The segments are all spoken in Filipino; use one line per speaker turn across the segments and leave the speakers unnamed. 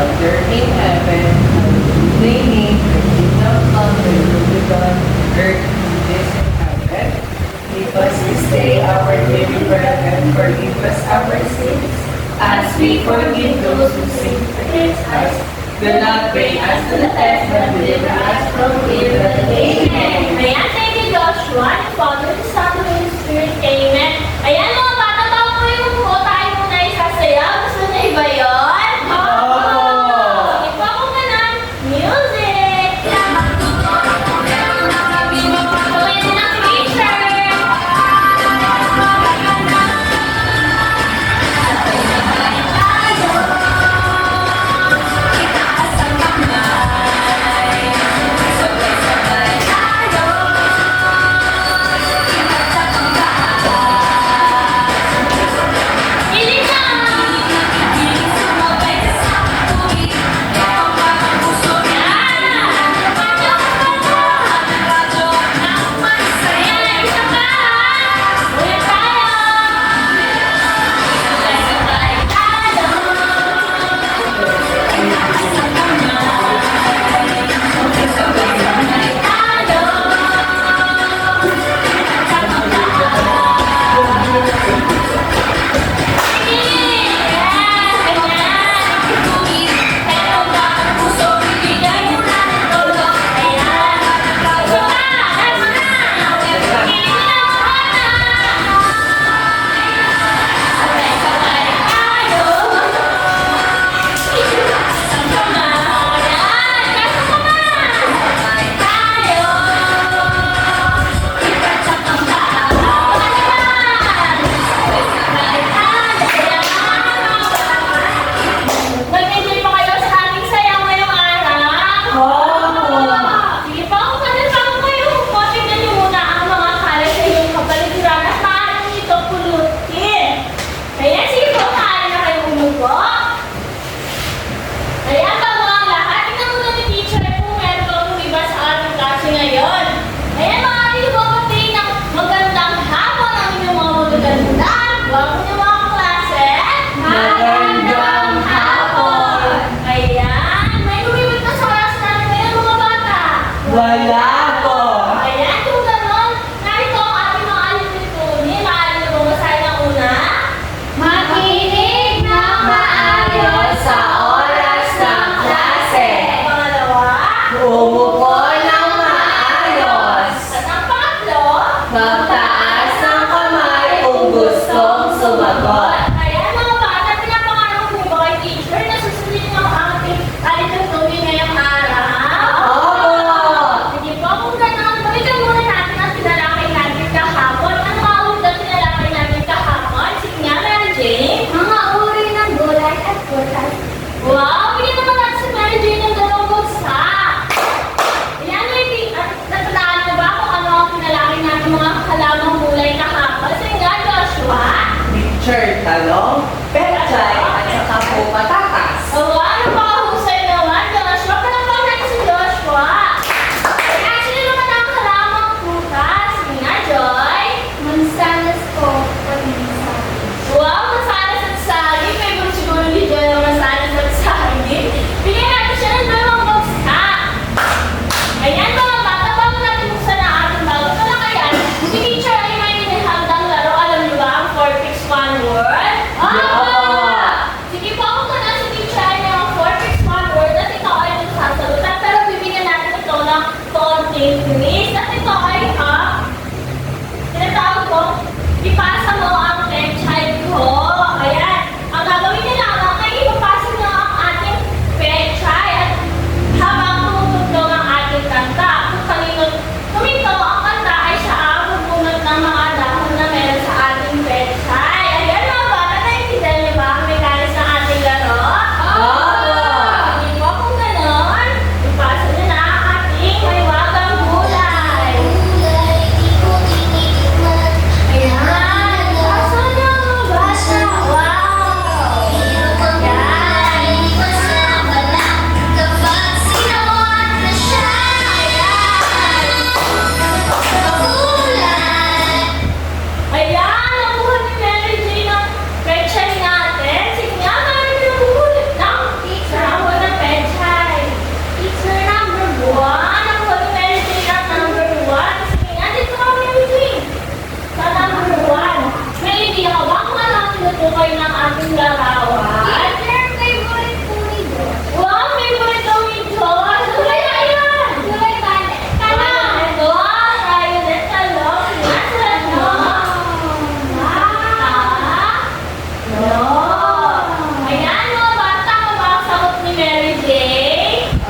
Father in heaven, hallowed be thy name, thy kingdom come, thy will be done, on earth as it is in heaven. Give us this day our daily bread, and forgive us our sins, as we forgive those who sin against us. Do not bring us to the test, but deliver us from evil. Amen.
Ayan, thank you, Joshua, the Father, the Son, and the Holy Spirit. Amen. Ayan, mga bata, bago kayo po tayo muna isasayaw. Gusto niyo ba yun? Oo! Sige po ako na ng music! Tumayin na ng teacher!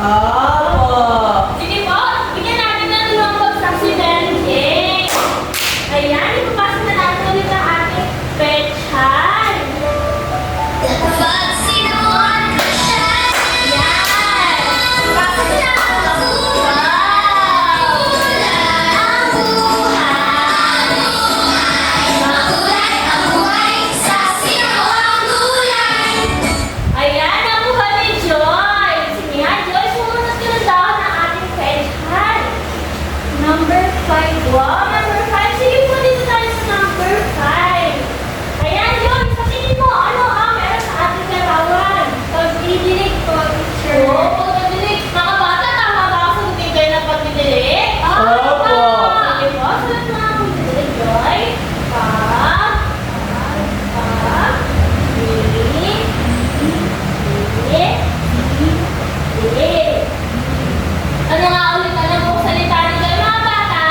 Opo.
Sige po, bigyan natin ng limang bagsak si Mary Jane. Ayan, ipapasa na natin ulit ang ating pechay.
Pag sinuot ko siya,
Ayan. Ipapasa na natin ang
makulay ang buhay sa sinuot gulay.
Ayan, nakuha ni Joy. Sige nga, Joy, sumunod ka na daw ng ating pechay. Number 5. Wow, number 5. Sige po, dito tayo sa number 5. Ayan, Joy, sa tingin mo, ano ang meron sa ating larawan?
Pagdidilig po, teacher.
Oo, pagdidilig. Mga bata, tama ba ako sa tingin ng pagdidilig?
Opo.
Sige po, sulat mo ang pagdidilig, Joy. Ano nga ulit na lang kung salita ni Joy, mga bata?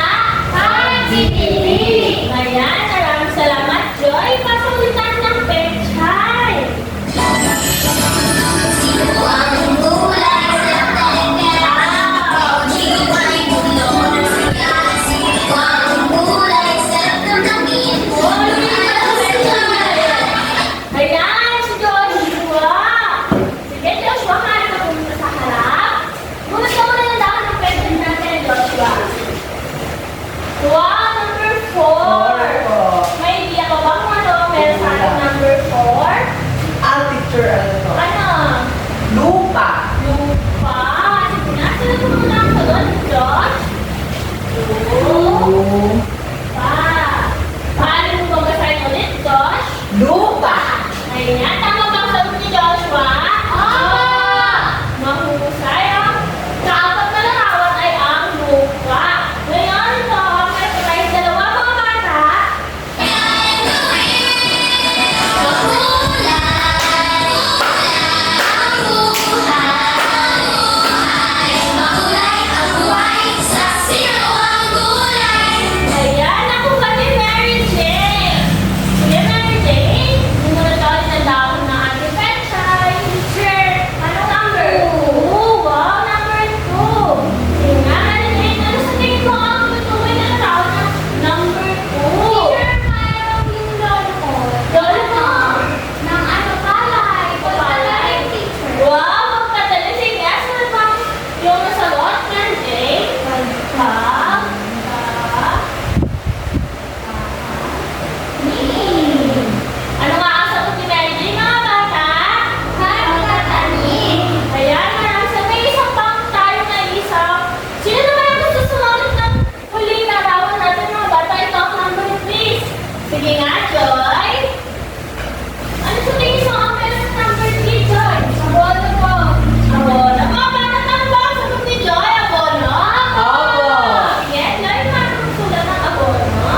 Pagdidilig.
Ayan, maraming salamat, Joy. Pasalitan ng pechay.
Sino ang gulay sa talaga? Sino ay mulo ng siya? Sino ang gulay sa damdamin?
Ayan, si Joshua. Sige, Joshua, kaya ka pumunta sa harap. Muna ka muna ng daan ng pwede natin, Joshua. Wow, number 4.
Opo.
May idea ka ba kung ano ang meron sa ating number 4?
Teacher, ano to?
Ano?
Lupa.
Lupa. Sige nga, sila ko muna ang sagot, Josh. Lupa. Paano mo babasahin ulit, Josh?
Lupa.
Ayan, tama ba ang sagot ni Joshua? Mahusay ang kaapat na larawan ay ang lupa. Ngayon, ito ang may patay dalawa mga bata.
Makulay ang buhay sa sinuot gulay.
Ayan, nakuha ni Mary Jane. Sige, Mary Jane, sumunod ka ulit ng dahon ng ating pechay. Sure. Anong number? Wow, number 2. Sige nga, Mary Jane, ano sa tingin mo ang tutuloy na larawan ng number 2?
Mayroong yung lolo ko.
Lolo mo.
Ng ano palay. Palay, teacher.
Wow, magkadali. Sige nga, sunod ba yung nasagot, Mary Jane? Ano nga ang sagot ni Mary Jane, mga bata? Ayan, marami sa may isang pang tayo na isang. Sino naman ang gusto sumalit ng huling larawan natin, mga bata? Ito ang number, please. Sige nga, Joy. Ano sa tingin mo ang meron sa number 3, Joy? Abono po. Abono. Mga bata, tama ba ang sagot ni Joy? Abono?
Opo.
Sige, Joy, paano mo sulat ng abono?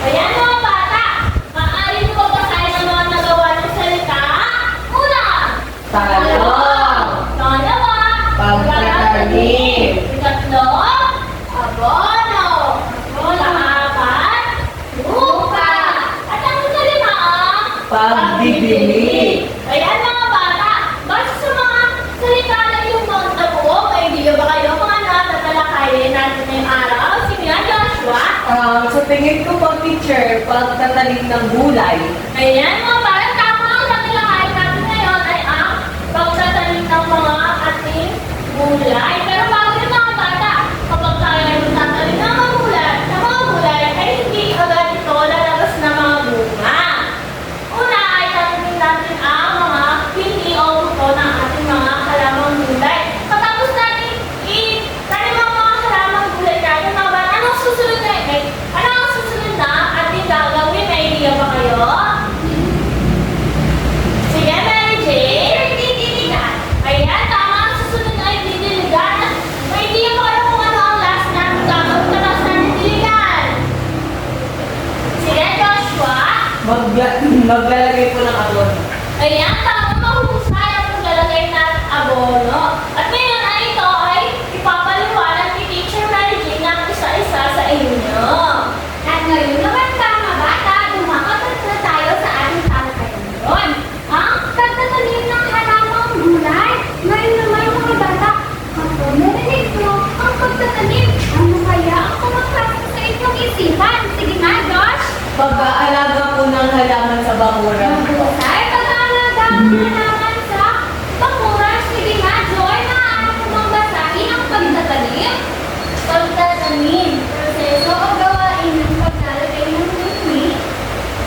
Ayan mga bata, maaari nyo ba basahin ang mga nagawa ng salita? Una,
Talong.
pangalawa,
Pagtatanim.
ikatlo, abono, pang-apat, lupa, at ang ikalima,
Pagdidilig.
Ayan mga bata, base sa mga salita na iyong mga nabuo, may idea ba kayo kung ano ang tatalakayin natin ngayong araw? Sige nga, Joshua.
Sa tingin ko po, teacher, pagtatanim ng gulay.
Ayan mga bata, tama ang tatalakayin natin ngayon ay ang pagtatanim ng mga ating gulay. Pero bago yun mga bata, kapag tayo ay magtatanim ng mga gulay, ay hindi agad ito lalabas na mga bunga. Una ay tatanim natin ang mga hindi o buto ng ating mga halamang gulay. Katapos natin itanim ang mga halamang gulay natin, mga bata, anong susunod na ano ang susunod na ating gagawin? May idea ba kayo? Sige, Mary Jane.
Didiligan.
Ayan, tama. Ang susunod ay didiligan. May idea ba kayo kung ano ang last na gagawin sa last na didiligan? Sige, Joshua.
Maglalagay po ng abono.
Ayan, tama. Mahusay ang paglalagay ng abono. At ngayon ay ito ay ipapaliwanag ni Teacher Mary Jane ng isa-isa sa inyo.
At ngayon naman mga bata, dumakapat na tayo sa ating talakayan.
bakuran po.
Mahusay, pag-aalaga ang halaman sa bakuran. Sige nga, Joy, maaari mo bang basahin ang pagtatanim? Pagtatanim, proseso o gawain ng paglalagay ng tubig.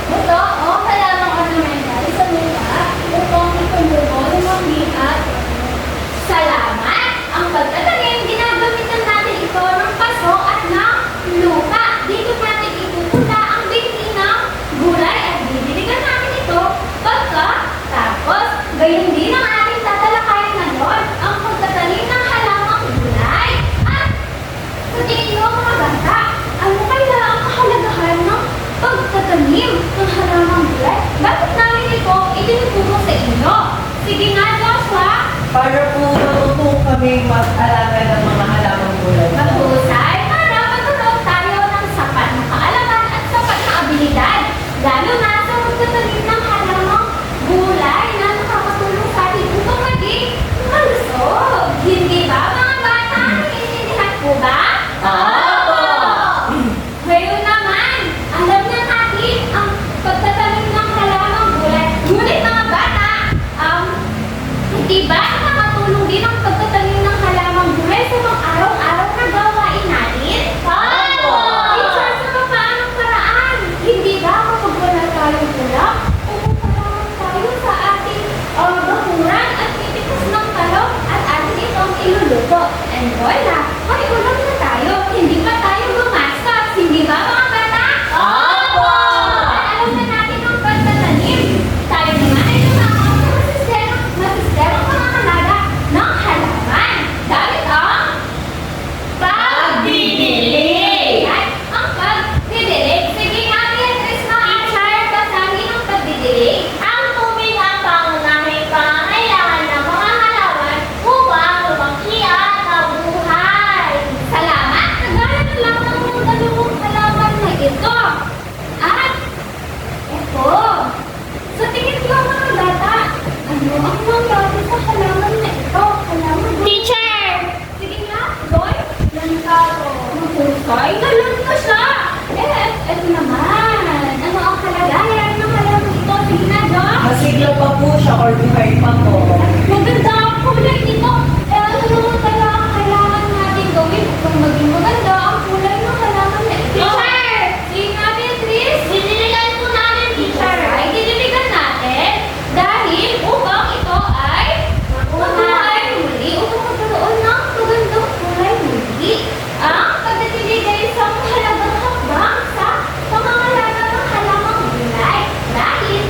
Buto o halamang ornamental sa lupa upang itumubo ng mga at salamat. Ang pagtatanim, ginagamitan natin ito ng paso at ng lupa. Dito natin ipupunta ang binhi ng gulay at didiligan natin ito pagkatapos. Gayon din ang ating tatalakayin ngayon, ang pagtatanim ng halamang gulay. At sa tingin mo mga bata, ano kaya ang kahalagahan ng pagtatanim ng halamang gulay? Bakit namin ito itinuturo sa inyo? Sige nga, Joshua.
Para po matutong kami mag-alaga ng mga halamang gulay.
Mahusay para magkaroon tayo ng sapat na kaalaman at sapat na abilidad, lalo na sa pagtatanim ng halamang gulay na nakakatulong sa atin upang maging malusog. Hindi ba mga bata? Naiintindihan po ba?
Opo!
Ngayon naman, alam na natin ang pagtatanim ng halamang gulay. Ngunit mga bata, hindi ba nakakatulong din ang pagtatanim ng halamang gulay sa mga araw-araw na gawain natin?
Opo!
Teacher, sa paanong paraan? Hindi ba kapag wala tayong ulam, pupunta tayo sa ating bakuran at titipas ng talong at ating itong iluluto. And voila, may ulam na tayo. Hindi pa tayo lumastos. Hindi ba mga bata?
Opo!
At alam na natin ang pagtatanim. Tayo naman ay lumakot sa masisterong pangangalaga ng halaman. Dahil ang
Pagdidilig!
At ang pagdidilig. Sige nga, Beatrice, teacher, basahin ang pagdidilig.
Ang tubig ang pangunahing pangangailangan ng mga halaman upang lumaki at mabuhay.
Salamat! Nagana na lamang ng dalawang halaman na ito. At ito. Sa tingin ko mga bata, ano ang mangyari sa halaman na ito? Halaman na
Teacher!
Sige nga, Doy. Lantaro. Mahusay. Galang na siya. Ito naman. Ano ang kalagayan ng halaman ito? Sige na, Doy.
Masigla pa po siya or buhay pa po.
Maganda ang kulay nito. Ano naman kaya ang kailangan natin gawin upang maging maganda ang kulay ng halaman na ito?
Teacher!
Sige nga, Beatrice.
Didiligan po namin, teacher!
Ay, didiligan natin dahil upang ito ay mabuhay muli, upang magkaroon ng magandang kulay muli. Ang pagdidilig ay isang mahalagang hakbang sa pangangalaga ng halamang gulay dahil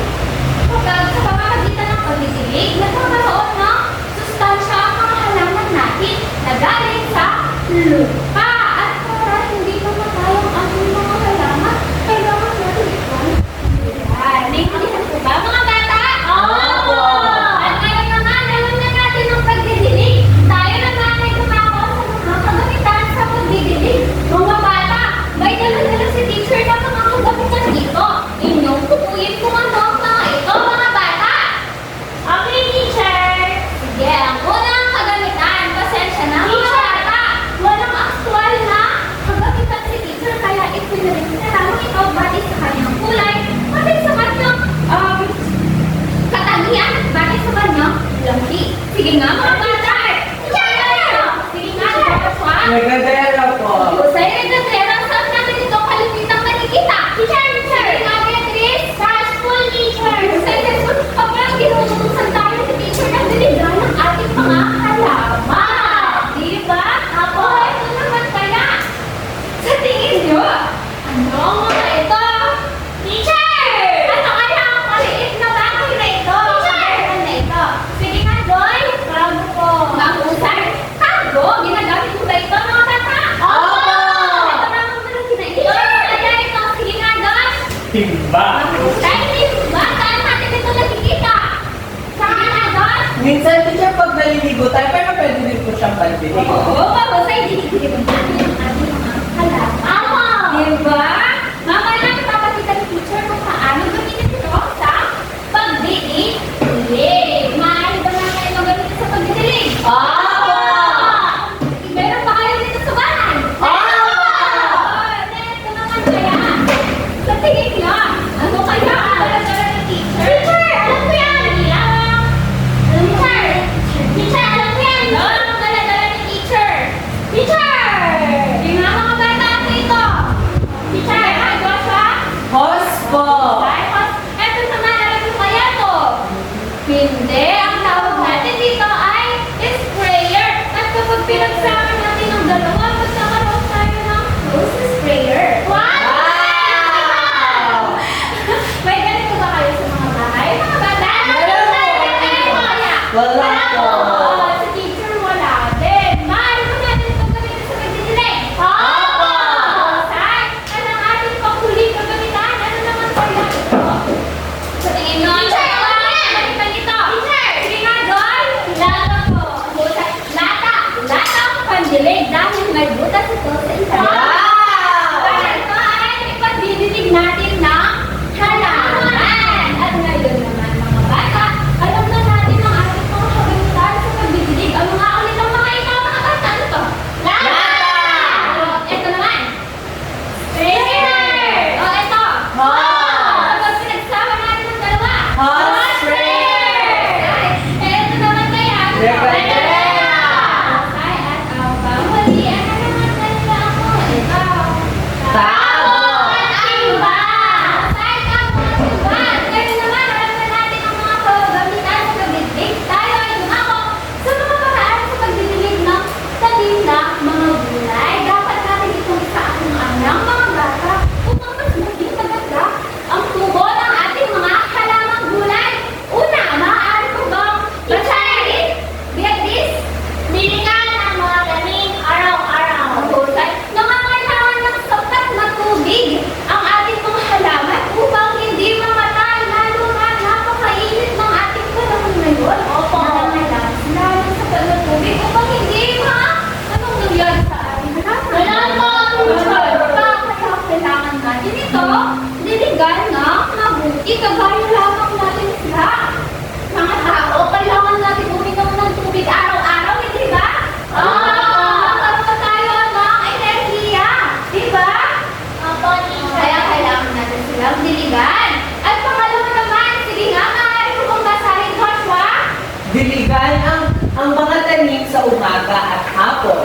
kapag sa pamamagitan ng pagdidilig, nagkakaroon ng sustansya ang mga halaman natin na galing sa lupa. At para hindi mamatayang ang mga halaman, kailangan natin itong gulay. Naintindihan po ba mga bata?
Opo!
At ngayon naman, alam na natin ang pagdidilig. Tayo naman ay kumako sa mga kagamitan sa pagdidilig. Mga bata, may dala-dala si teacher na mga kagamitan dito. Inyong tutuyin kung ano ang mga ito, mga bata.
Okay, teacher!
Sige, ang unang kagamitan, pasensya na mga bata. Walang aktual na kagamitan si teacher, kaya ipinalit na lamang ito batay sa kanyang kulay, batay sa kanyang katangian, batay sa kanyang lampi. Sige nga mga bata. Sige nga, Joshua.
Nagagala po.
Husay, nagdadrera, saan natin ito kalipitang nakikita? Teacher! Sige nga, Beatrice.
Sa school, teacher!
Husay, Jesus, kapag ginutusan tayo si teacher na diligan ng ating mga halaman. Di ba? Ako, ito naman kaya. Sa tingin nyo, ano ang mga ito?
Teacher!
Ano kaya ang maliit na bagay na ito?
Teacher!
Ang na ito? Sige nga, Joy.
Bago po!
Mahusay. Tago, ginagamit mo ba ito mga bata?
Opo!
Ito na ang malaki na ito. Kaya ito, sige nga, Joy.
Timba.
Mahusay, di ba? Saan natin ito nakikita? Saan na, Joy?
Minsan teacher pag naliligo tayo, pero pwede din po siyang pandilig.
Oo, mahusay, dinigilin natin ang ating mga halaman.
Ako!
Diba? Mamaya ipapakita ni teacher kung paano gamitin ito sa pagdidilig. Maaari ba na kayo gamitin sa pagdidilig?
Opo!
Meron pa kayo dito sa bahay?
Opo!
Ito naman kaya. Sa tingin niyo, ano kaya ang kalagayan ni kagaya lamang natin sila. Mga tao, kailangan natin uminom ng tubig araw-araw, hindi ba? Magkaroon tayo ng enerhiya, di ba? Kaya kailangan natin silang diligan. At pangalawa naman, sige nga, maaari ko bang basahin, Joshua?
Diligan ang mga tanim sa umaga at hapon.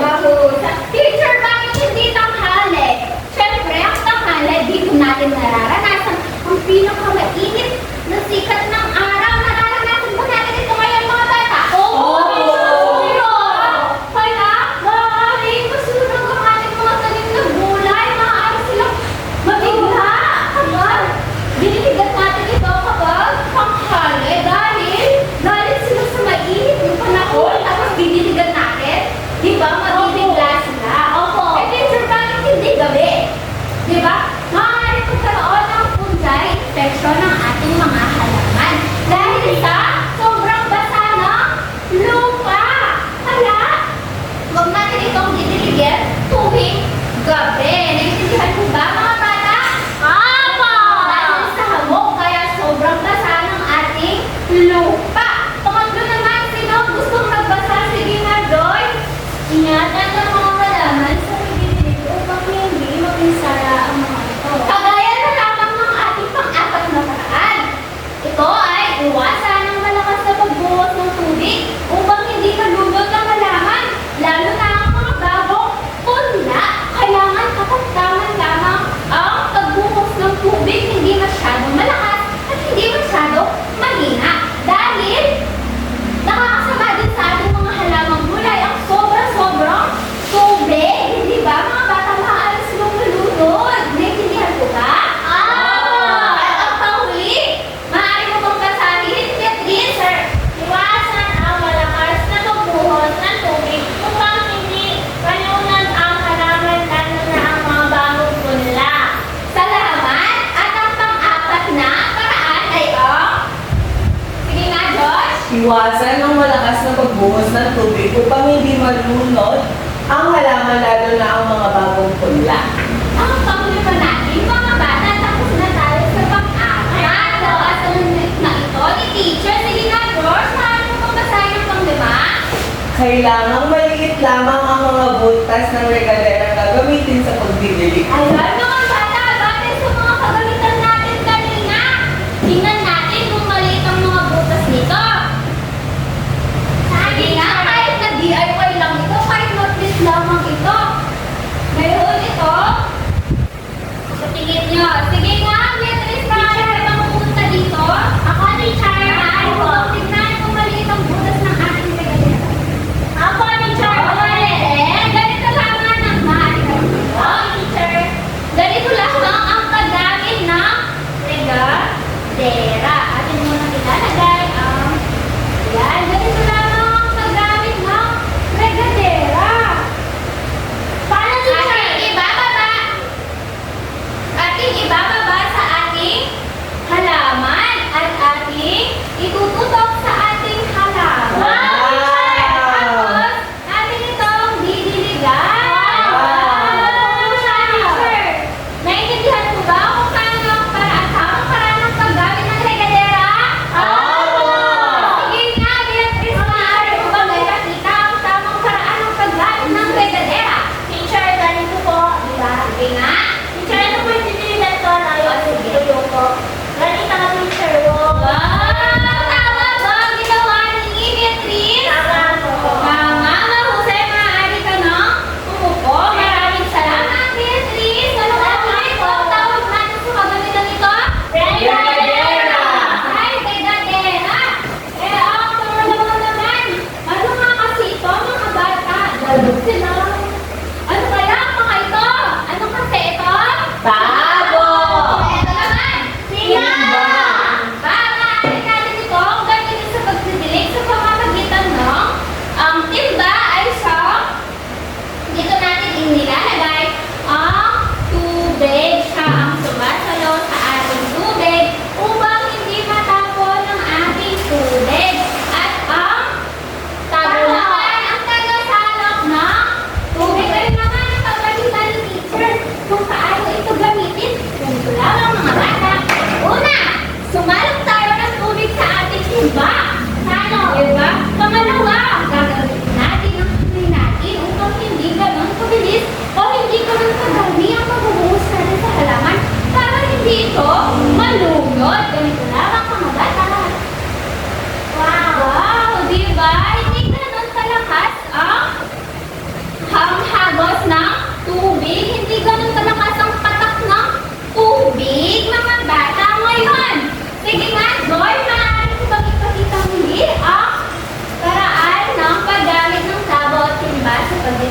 Teacher, bakit hindi tanghali? Siyempre, ang tanghali, dito natin nararanasan ang pinakamainit na sikat ng araw. Nararanasan ba natin ito ngayon, mga bata? Kaya, maaaring masunog ang ating mga tanim na gulay. Maaari silang mabigla. Kapag biniligan natin ito kapag tanghali dahil sila sa mainit ng panahon tapos biniligan natin. Di ba? Mabibigla sila. Eh, teacher, bakit hindi gabi? Di ba? Maaari magkaroon ng fungal infection ng ating mga halaman. Dahil sa sobrang basa ng lupa. Kaya, huwag natin itong didiligan tuwing gabi. Naintindihan mo ba, mga bata? Dahil sa hamog, kaya sobrang basa ng ating lupa. Pangatlo naman, sino ang gustong magbasa? Sige nga, Joyce. Ingatan ng mga halaman sa pagigilig upang hindi mapinsala ang mga ito. Kagaya na lamang ng ating pang-apat na paraan. Ito ay iwasan ng malakas na pagbuhos ng tubig upang hindi malunod ang halaman, lalo na ang mga bagong punla. Kailangan kapag taman lamang ang pagbuhos ng tubig, hindi masyadong malakas at hindi masyadong mahina. Dahil nakakasama din sa ating mga halamang gulay ang sobra-sobrang tubig. Hindi ba, mga bata, maaari silang malunod? Naintindihan ko ba? At ang panghuli, maaari mo bang basahin? Yes, sir. Iwasan ang malakas na pagbuhos ng tubig upang hindi malunod ang halaman, lalo na ang mga bagong punla. Salamat! At ang pang-apat na paraan ay ang... Sige nga, Josh.
Iwasan ang malakas na pagbuhos ng tubig upang hindi malunod ang halaman, lalo na ang mga bagong punla.
Ang panghuli pa natin, mga bata, tapos na tayo sa pang-apat. Asan na ito ni teacher? Sige nga, George, maaari mo bang basahin ang pang-lima?
Kailangang maliit lamang ang mga butas ng regadera na gagamitin sa pagdidilig.
Ayan, mga bata, batay sa mga kagamitan natin kanina. Tingnan natin kung maliit ang mga butas nito. Sige nga, kahit na DIY lang ito, kahit notice lamang ito. Ngayon ito, sa tingin nyo. Sige nga, Beatrice, maaari bang pumunta dito? Ako, teacher. Maaari mo bang tignan kung maliit ang butas ng ating regadera? Ako, teacher. Ganito lamang ang maaari ka dito. Teacher.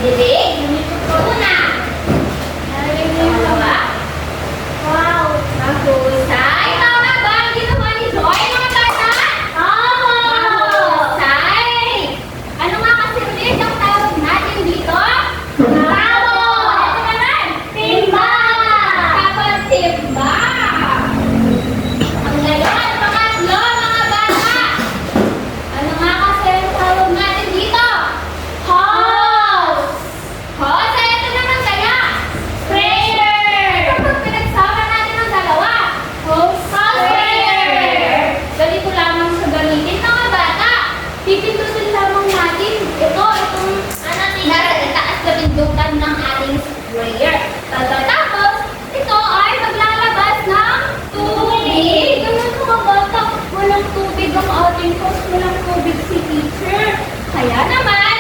pagdidilig. Una. Narinig mo yung gawa? Wow, mahusay. Tama ba ang ginawa ni Joy, mga bata? Oo! Mahusay. Ano nga kasi ulit ang tawag natin dito? Bravo! Ito naman. Timba! Kapag timba. Ang ngayon, pangatlo, mga bata. Ano nga kasi ang tawag natin dito? Hose! Hose, ay ito naman kaya. Sprayer! Kapag pinagsama natin ang dalawa, hose, sprayer! Ganito lamang sa gamitin, mga bata. Pipindutin lamang natin itong itaas na pindutan ng ating sprayer. Tapos, ito ay maglalabas ng tubig. Ganun mga bata, walang tubig ang ating hose, walang tubig si teacher. Kaya naman,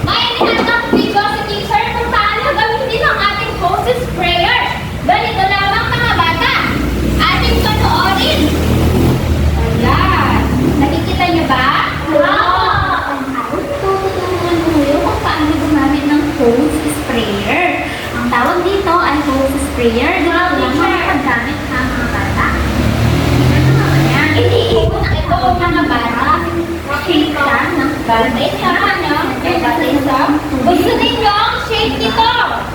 may tinatang video si teacher kung paano gamitin ang ating hose sprayer. Ganito lamang mga bata. Ating panoorin. Ayan. Nakikita niyo ba? Tutulungan ko ngayon kung paano gumamit ng hose sprayer. Ang tawag dito ay hose sprayer. Ganito lamang ang paggamit ha mga bata. Ayan. Iniikot na ito mga bata. Shape lang ng batay sa ano? Batay sa gusto ninyo ang shape nito.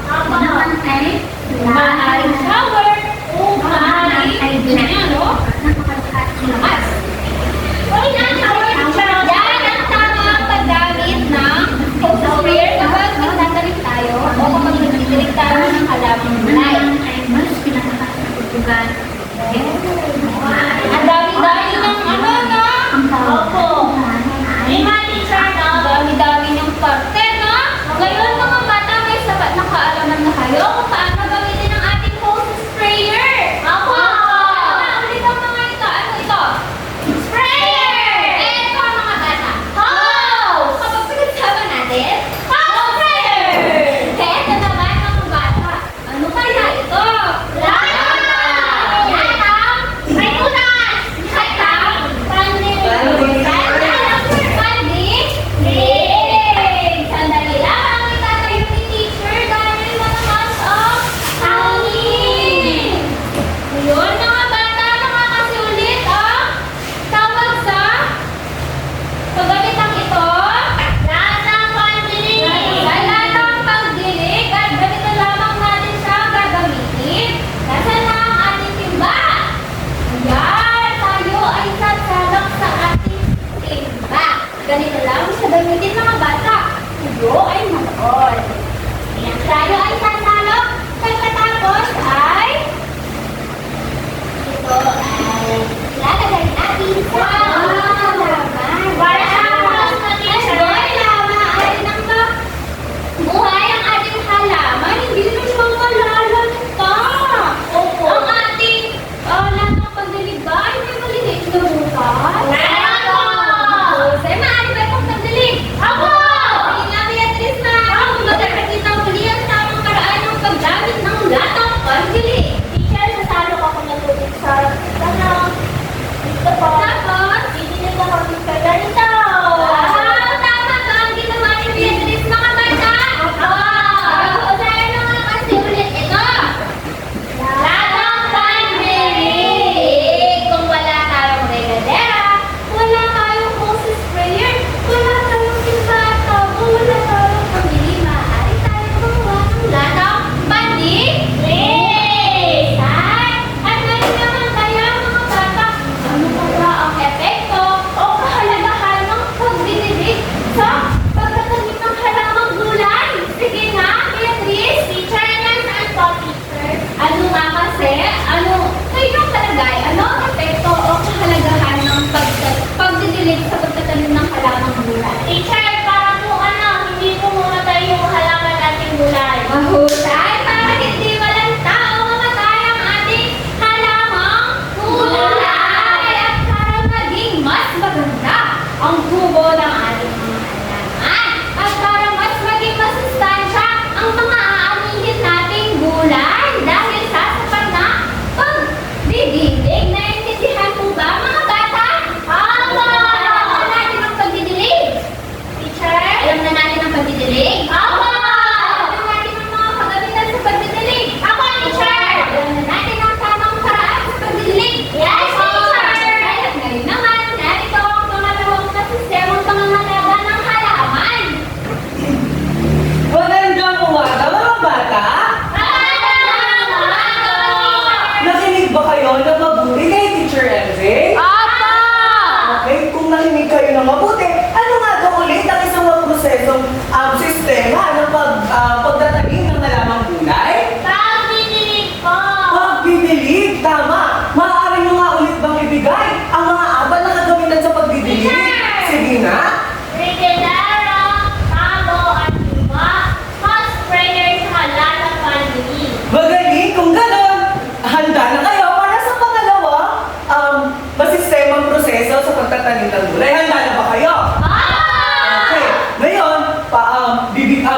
Ako naman ay maaaring shower o maaaring ganyan, no? Lakas. Yan ang tamang paggamit ng hose sprayer kapag nagtatarik tayo o kapag nagtatarik tayo ng halamang gulay. Ang dami-dami ng ano na? Opo. Dami-dami ng parte, no? Ngayon mga bata, may sapat na kaalaman na kayo kung paano gamitin ang ating hose sprayer. Opo! Ulit ang mga ito. Ano ito? Sprayer! Ito mga bata. Hose! Kapag pinagsama natin, hose sprayer! Ito naman mga bata. Ano kaya ito? Lata! May unas! Sandali lang ang itatayo ni teacher dahil malakas ang hangin. Ngayon mga bata, nakakasulit ang tawag sa paggamitang ito. Latang pagdilig. Latang pagdilig at ganito lamang natin siya gagamitin. Nasaan na ang ating timba? Ayan, tayo ay sasalak sa ating timba. Ganito lang siya gamitin mga bata. Tayo ay manood. Ayan, tayo ay sasalak. Pagkatapos ay ito ay lalagay natin sa halaman. Para sa doon lamang ay buhay ang ating halaman. Hindi naman siya malalanta. Opo. Ang ating latang pagdilig ba ay may maliliit na bukas? Meron po! Say, maaari ba itong pagdilig? Ako! Sige nga, Beatrice,
sistemang proseso sa pagtatanim ng gulay. Handa na ba kayo? Okay. Ngayon,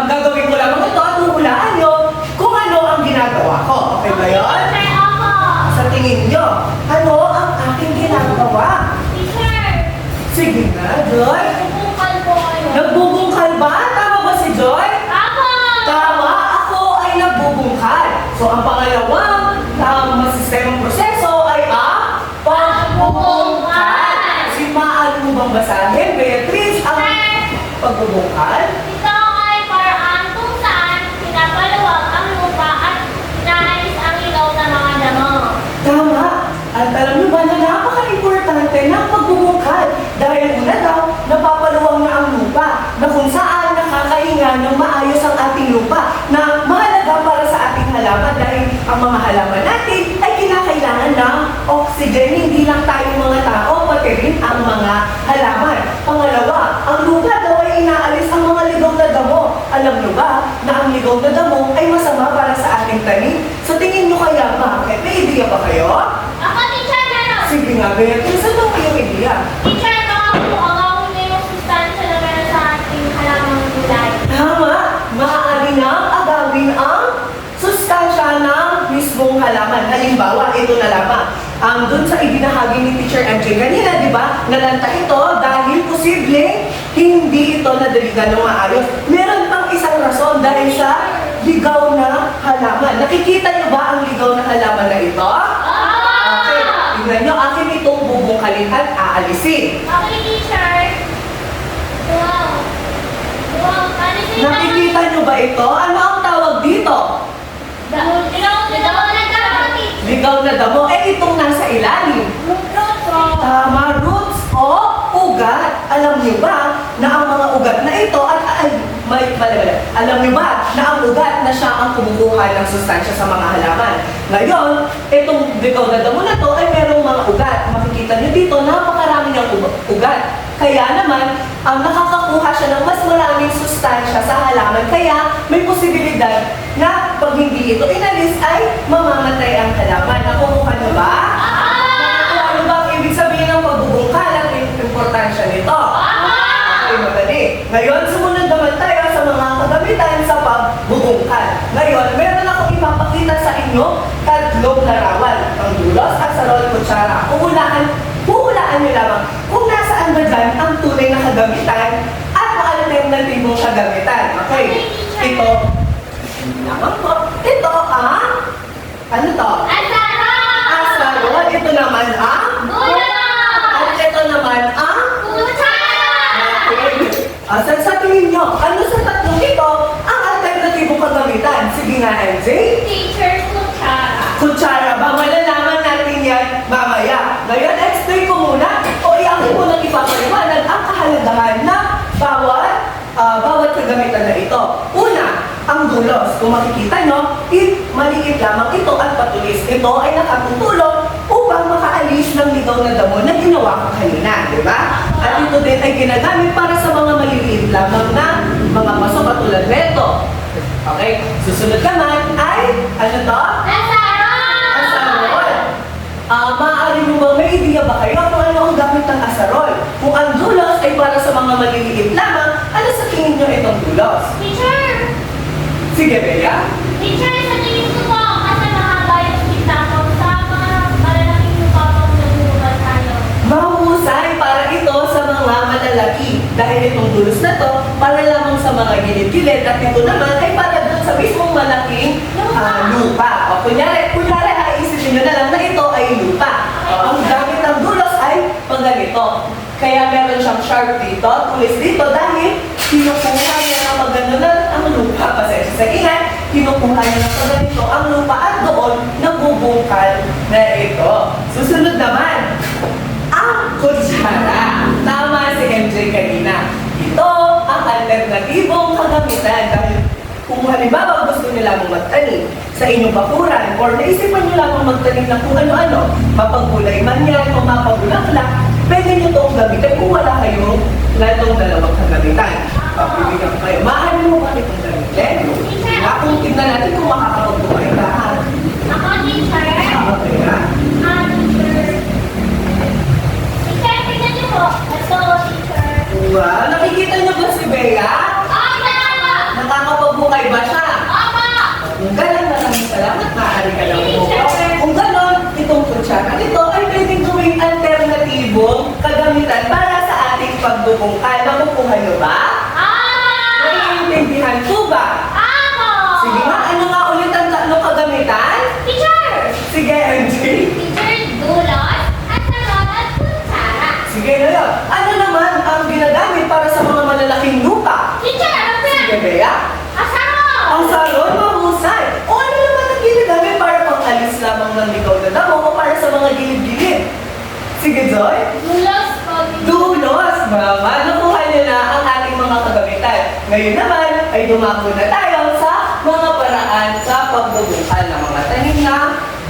gagawin ko lamang ito at huhulaan nyo kung ano ang ginagawa ko. Okay ba yun? Sa tingin nyo, ano ang aking ginagawa? Sige na, Joy. Nagbubungkal ba? Tama ba si Joy? Tama, ako ay nagbubungkal. So, ang pangalawang sistemang proseso ay ang pagbubungkal. Si Maan mo bang basahin, Beatrice, ang pagbubungkal?
Ito ay paraan kung saan pinapaluwag ang lupa at inaalis ang ilaw ng mga damo.
Tama. At alam niyo ba na napaka-importante ng pagbubungkal dahil una daw, napapaluwang na ang lupa na kung saan nakakahinga ng maayos ang ating lupa na mahalaga para sa ating halaman dahil ang mga halaman natin ay kinakailangan ng oxygen. Hindi lang tayo mga tao, pati rin ang mga halaman. Pangalawa, ang lupa daw ay inaalis ang mga ligaw na damo. Alam niyo ba na ang ligaw na damo ay masama para sa ating tanim? Sa tingin niyo kaya bakit? May idea ba kayo?
Ako, teacher, meron.
Sige nga, Beatrice, ano kayong idea?
Teacher, baka po agawin na yung sustansya na meron sa ating halamang gulay.
Tama, maaari na agawin ang sustansya ng mismong halaman. Halimbawa, ito na lamang. Doon sa ibinahagi ni Teacher MJ kanina, di ba? Nalanta ito dahil posibleng hindi ito nadaligan ng maayos. Meron pang isang rason dahil sa ligaw na halaman. Nakikita niyo ba ang ligaw na halaman na ito? Okay, tingnan niyo, akin itong bubungkalin at aalisin.
Okay, teacher. Wow. Wow, alisin na.
Nakikita niyo ba ito? Ano ang tawag dito? Ligaw na damo. Itong nasa ilalim. Tama, roots o ugat. Alam niyo ba na ang mga ugat na ito alam niyo ba na ang ugat na siya ang kumukuha ng sustansya sa mga halaman? Ngayon, itong ligaw na damo na to ay merong mga ugat. Makikita niyo dito, napakarami ng ugat. Kaya naman, nakakakuha siya ng mas maraming sustansya sa halaman. Kaya may posibilidad na pag hindi ito inalis ay mamamatay ang halaman. Nakukuha niyo ba? Ano ba ang ibig sabihin ng pagbubungkal at importansya nito? Okay, madali. Ngayon, sumunod naman tayo sa mga kagamitan sa pagbubungkal. Ngayon, meron akong ipapakita sa inyo tatlong larawan. Ang dulos, asarol, kutsara. Huhulaan niyo lamang kung nasaan ba dyan ang tunay na kagamitan at alternatibong kagamitan. Okay? Ito, lamang po. Ito ang, ano to? Asarol. Ito naman ang at ito naman ang sa tingin nyo, ano sa tatlong ito ang alternatibong kagamitan? Sige nga, MJ.
Teacher, kutsara.
Kutsara ba? Malalaman natin yan mamaya. Ngayon, explain ko muna o iyakin mo nang ipapaliwanag ang kahalagahan na bawat kagamitan na ito. Una, ang dulos. Kung makikita nyo, maliit lamang ito at patulis. Ito ay nakatutulong upang makaalis ng ligaw na damo na ginawa ko kanina, di ba? At ito din ay ginagamit para sa mga maliliit lamang na mga paso katulad nito. Okay? Susunod naman ay, ano to? Asarol. Maaari mo ba, may idea ba kayo kung ano ang gamit ng asarol? Kung ang dulos ay para sa mga maliliit lamang, ano sa tingin nyo itong dulos?
Teacher!
Sige, Bea.
Teacher, sa tingin ko po, kasi mahaba yung kita ko sa mga malalaking lupa po nagbubukal tayo.
Mahusay para ito sa mga malalaki. Dahil itong dulos na to, para lamang sa mga gilid-gilid at ito naman ay para doon sa mismong malaking lupa. O kunyari, isipin nyo na lang na ito ay lupa. Ang gamit ng dulos ay pagganito. Kaya meron siyang sharp dito, tulis dito dahil kinukuha niya ng magano na ang lupa. Pasensya sa ingay, kinukuha niya ng pagganito ang lupa at doon nagbubungkal na ito. Susunod naman, ang kutsara. Tama si MJ kanina. Ito ang alternatibong kagamitan dahil kung halimbawa gusto nyo lamang magtanim sa inyong bakuran or naisipan nyo lamang magtanim ng kung ano-ano, mapagkulay man yan o mapagulaklak, pwede nyo itong gamitin kung wala kayo na itong dalawang kagamitan. Pagpipigyan ko kayo, maaari mo ba itong gamitin? Kung tignan natin kung makakapagbuhay lahat.
Ako, teacher.
Okay na?
Teacher.
Wow, nakikita niyo ba si Bea?
Opo!
Nakakapagbukay ba siya?
Opo!
Kung gano'n, maraming salamat. Maaari ka lang bumukaw. Kung gano'n, itong kutsara ito ay pwedeng gawing alternatibong kagamitan para sa ating pagbubungkal. Nakukuha niyo ba?
Opo!
Naiintindihan po ba?
Opo!
Sige nga, ano nga ulit ang tatlong kagamitan?
Teacher!
Sige, MJ.
Teacher, dulot at sarot at kutsara.
Sige na yun. Ano naman ang ginagamit para sa mga malalaking lupa?
Teacher, ano ba?
Sige, Bea.
Asarot!
Ang saron, mahusay. O ano naman ang ginagamit para pang-alis lamang ng ligaw na damo o para sa mga gilid-gilid? Sige, Joy.
Dulos po.
Dulos! Mama, nakuha niyo na ang ating mga kagamitan. Ngayon naman ay dumako na tayo sa mga paraan sa pagbubungkal ng mga tanim na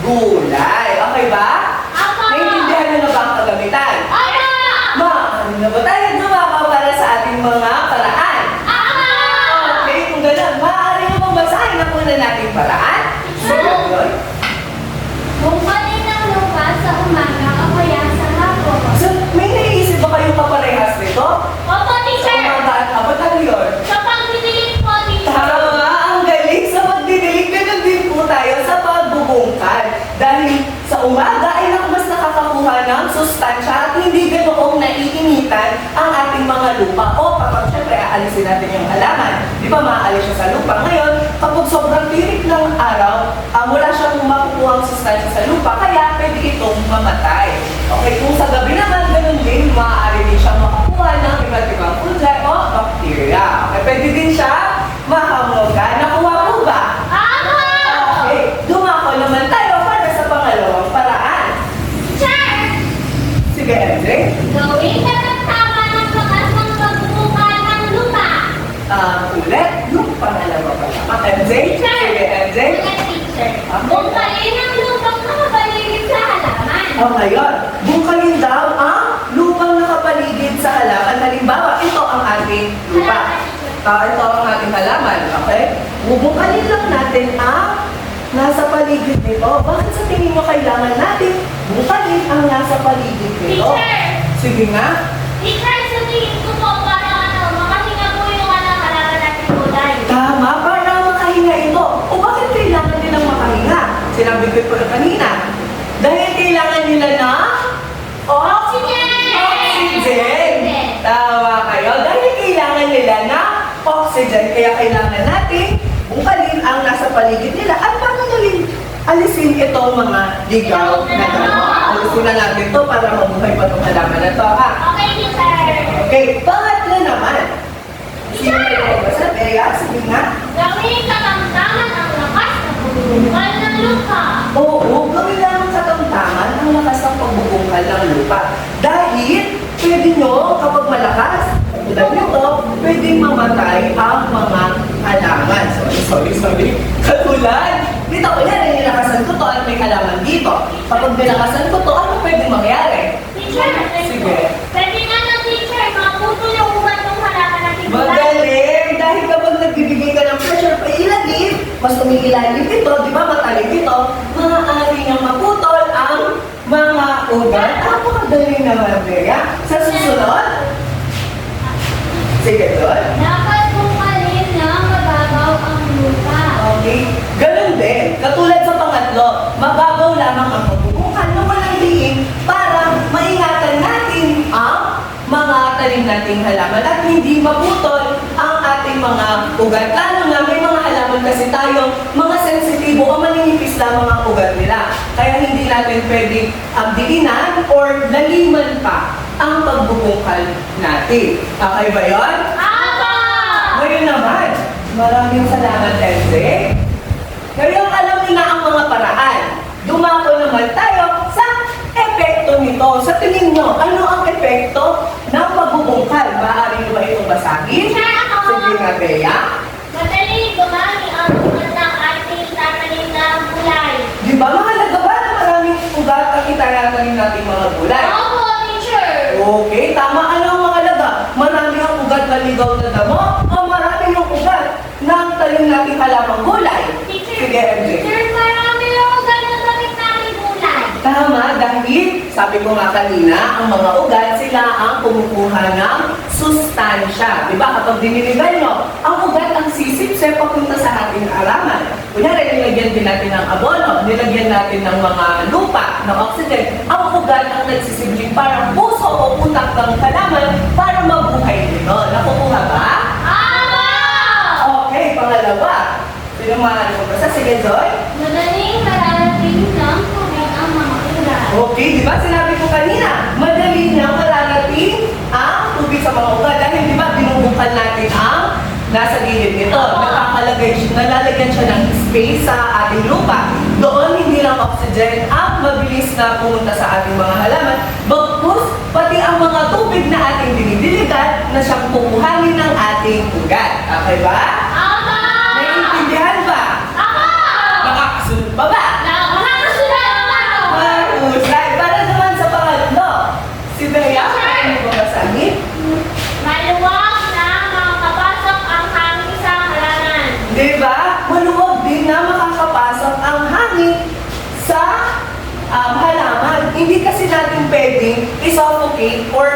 gulay. Okay ba?
Opo!
Naiintindihan niyo na ba ang kagamitan?
Opo!
Ano na ba tayo dumako para sa ating mga paraan?
Opo!
Okay, kung gano'n, maaari mo bang basahin ang una nating paraan? Sige, Joy.
Bumalik ng lupa sa umaga o kaya sa hapon.
So, may naiisip ba kayong kaparehas nito?
Opo,
Sa
teacher!
umaga at hapon, ano yun?
Sa pagdidilig po, teacher.
Tama, ang galing sa pagdidilig. Ganun din po tayo sa pagbubungkal. Dahil sa umaga ay mas nakakakuha ng sustansya at hindi ganoong naiinitan ang ating mga lupa. O kapag syempre aalisin natin yung halaman, di ba maaalis siya sa lupa? Ngayon, kapag sobrang tirik ng araw, wala siyang makukuha ang sustansya sa lupa, kaya pwede itong mamatay. Okay, kung sa gabi naman, ganun din, maaari din siyang makakuha ng iba't ibang fungi o bacteria. Okay, pwede din siya mahamogan. Nakuha po ba?
Opo!
Okay, dumako naman tayo para sa pangalawang paraan.
Teacher!
Sige, Andre.
Gawin ka ng tama ng bakas ng pagbubukal ng lupa.
Ulit, yung pangalawa pa lang. MJ? Sige, MJ.
Ulit, teacher. Bungkalin ang lupang nakapaligid sa halaman.
Ngayon, bungkalin daw ang lupang nakapaligid sa halaman. Halimbawa, ito ang ating lupa. Ito ang ating halaman, okay? Bubungkalin lang natin ang nasa paligid nito. Bakit sa tingin mo kailangan natin bungkalin ang nasa paligid nito?
Teacher!
Sige nga.
Teacher, sa tingin ko po, parang makahinga po yung halaman natin kulay.
Tama, para makahinga ito. O bakit kailangan nilang makahinga? Sinabi ko po kanina. Dahil kailangan nila ng
Oxygen!
oxygen. Tama kayo. Dahil kailangan nila ng oxygen, kaya kailangan natin bungkalin ang nasa paligid nila. At paano natin alisin itong mga ligaw na damo? Alisin na natin ito para mabuhay pa itong halaman na ito, ha?
Okay, teacher.
Okay, pangatlo naman. Sino may magbasa? Bea, sige nga.
Gawin katamtaman ang lakas na pagbubukal ng lupa.
Oo, gawin lang ang katamtaman ang lakas ng pagbubungkal ng lupa. Dahil, pwede nyo, kapag malakas, tulad nito, pwedeng mamatay ang mga halaman. Sorry. Katulad, dito ko yan, nilakasan ko to at may halaman dito. Kapag nilakasan ko to, ano pwedeng mangyari?
Teacher,
Sige.
pwede nga ng teacher, maputo yung ugat ng halaman natin kulay.
Magaling! Dahil kapag nagbibigay ka ng pressure pa ilalim, mas umiilalim ito, di ba matalim ito, maaari niyang maputol ang mga ugat. Napakagaling naman, Bea. Sa susunod, sige doon.
Dapat bungkalin ng mababaw ang lupa.
Okay. Ganun din. Katulad sa pangatlo, mababaw lamang ang pagbubungkal ng walang diin para maingatan natin ang mga tanim nating halaman at hindi maputol ang ating mga ugat. Lalo na may mga halaman kasi tayo, mga sensitibo o maninipis lamang ang ugat nila. Kaya hindi natin pwedeng diinan or laliman pa ang pagbubungkal natin. Okay ba yun?
Apa!
Ngayon naman, maraming salamat, Enze. Ngayon alam niyo na ang mga paraan. Dumako naman tayo sa epekto nito. Sa tingin nyo, ano ang epekto ng pagbubungkal? Maaari nyo ba itong basagin?
Sir, ako.
Sige nga, Bea.
Madali gumamit ang ugat ng ating tatanim na gulay.
Di ba mahalaga ba na maraming ugat ang itatatanim nating mga gulay?
Opo, teacher.
Okay, tama. Ano ang mahalaga? Marami ang ugat na ligaw na damo o marami yung ugat ng talim nating halamang gulay?
Teacher,
Sige, MJ.
teacher, marami yung ugat ng damit namin gulay.
Tama, dahil sabi ko nga kanina, ang mga ugat, sila ang kumukuha ng sustansya. Diba? Kapag diniligan nyo, ang ugat ang sisipsip papunta sa ating halaman. Kunyari, nilagyan din natin ng abono, nilagyan natin ng mga lupa, ng oxygen. Ang ugat ang nagsisibling parang puso o utak ng halaman para mabuhay nito. Nakukuha ba? Okay, pangalawa. Sino maaari mo basta? Sige, Joy.
Madaling mararating ng tubig ang mga ugat.
Okay, di ba sinabi ko kanina, madali na mararating ang tubig sa mga ugat. Dahil di ba binubukal natin ang nasa gilid nito. Nalalagyan siya ng space sa ating lupa. Doon hindi lang oxygen ang mabilis na pumunta sa ating mga halaman. Bagkus, pati ang mga tubig na ating dinidiligan na siyang kukuhanin ng ating ugat. Okay ba?
Ama!
Naiintindihan ba?
Ama!
Nakakasunod pa ba?
Nakakasunod ako!
Mahusay. Para naman sa pangatlo. Si Bea, ano mo babasahin?
Maluwag na makakapasok ang hangin sa halaman.
Di ba? Maluwag din na makakapasok ang hangin sa halaman. Hindi kasi natin pwedeng i-suffocate or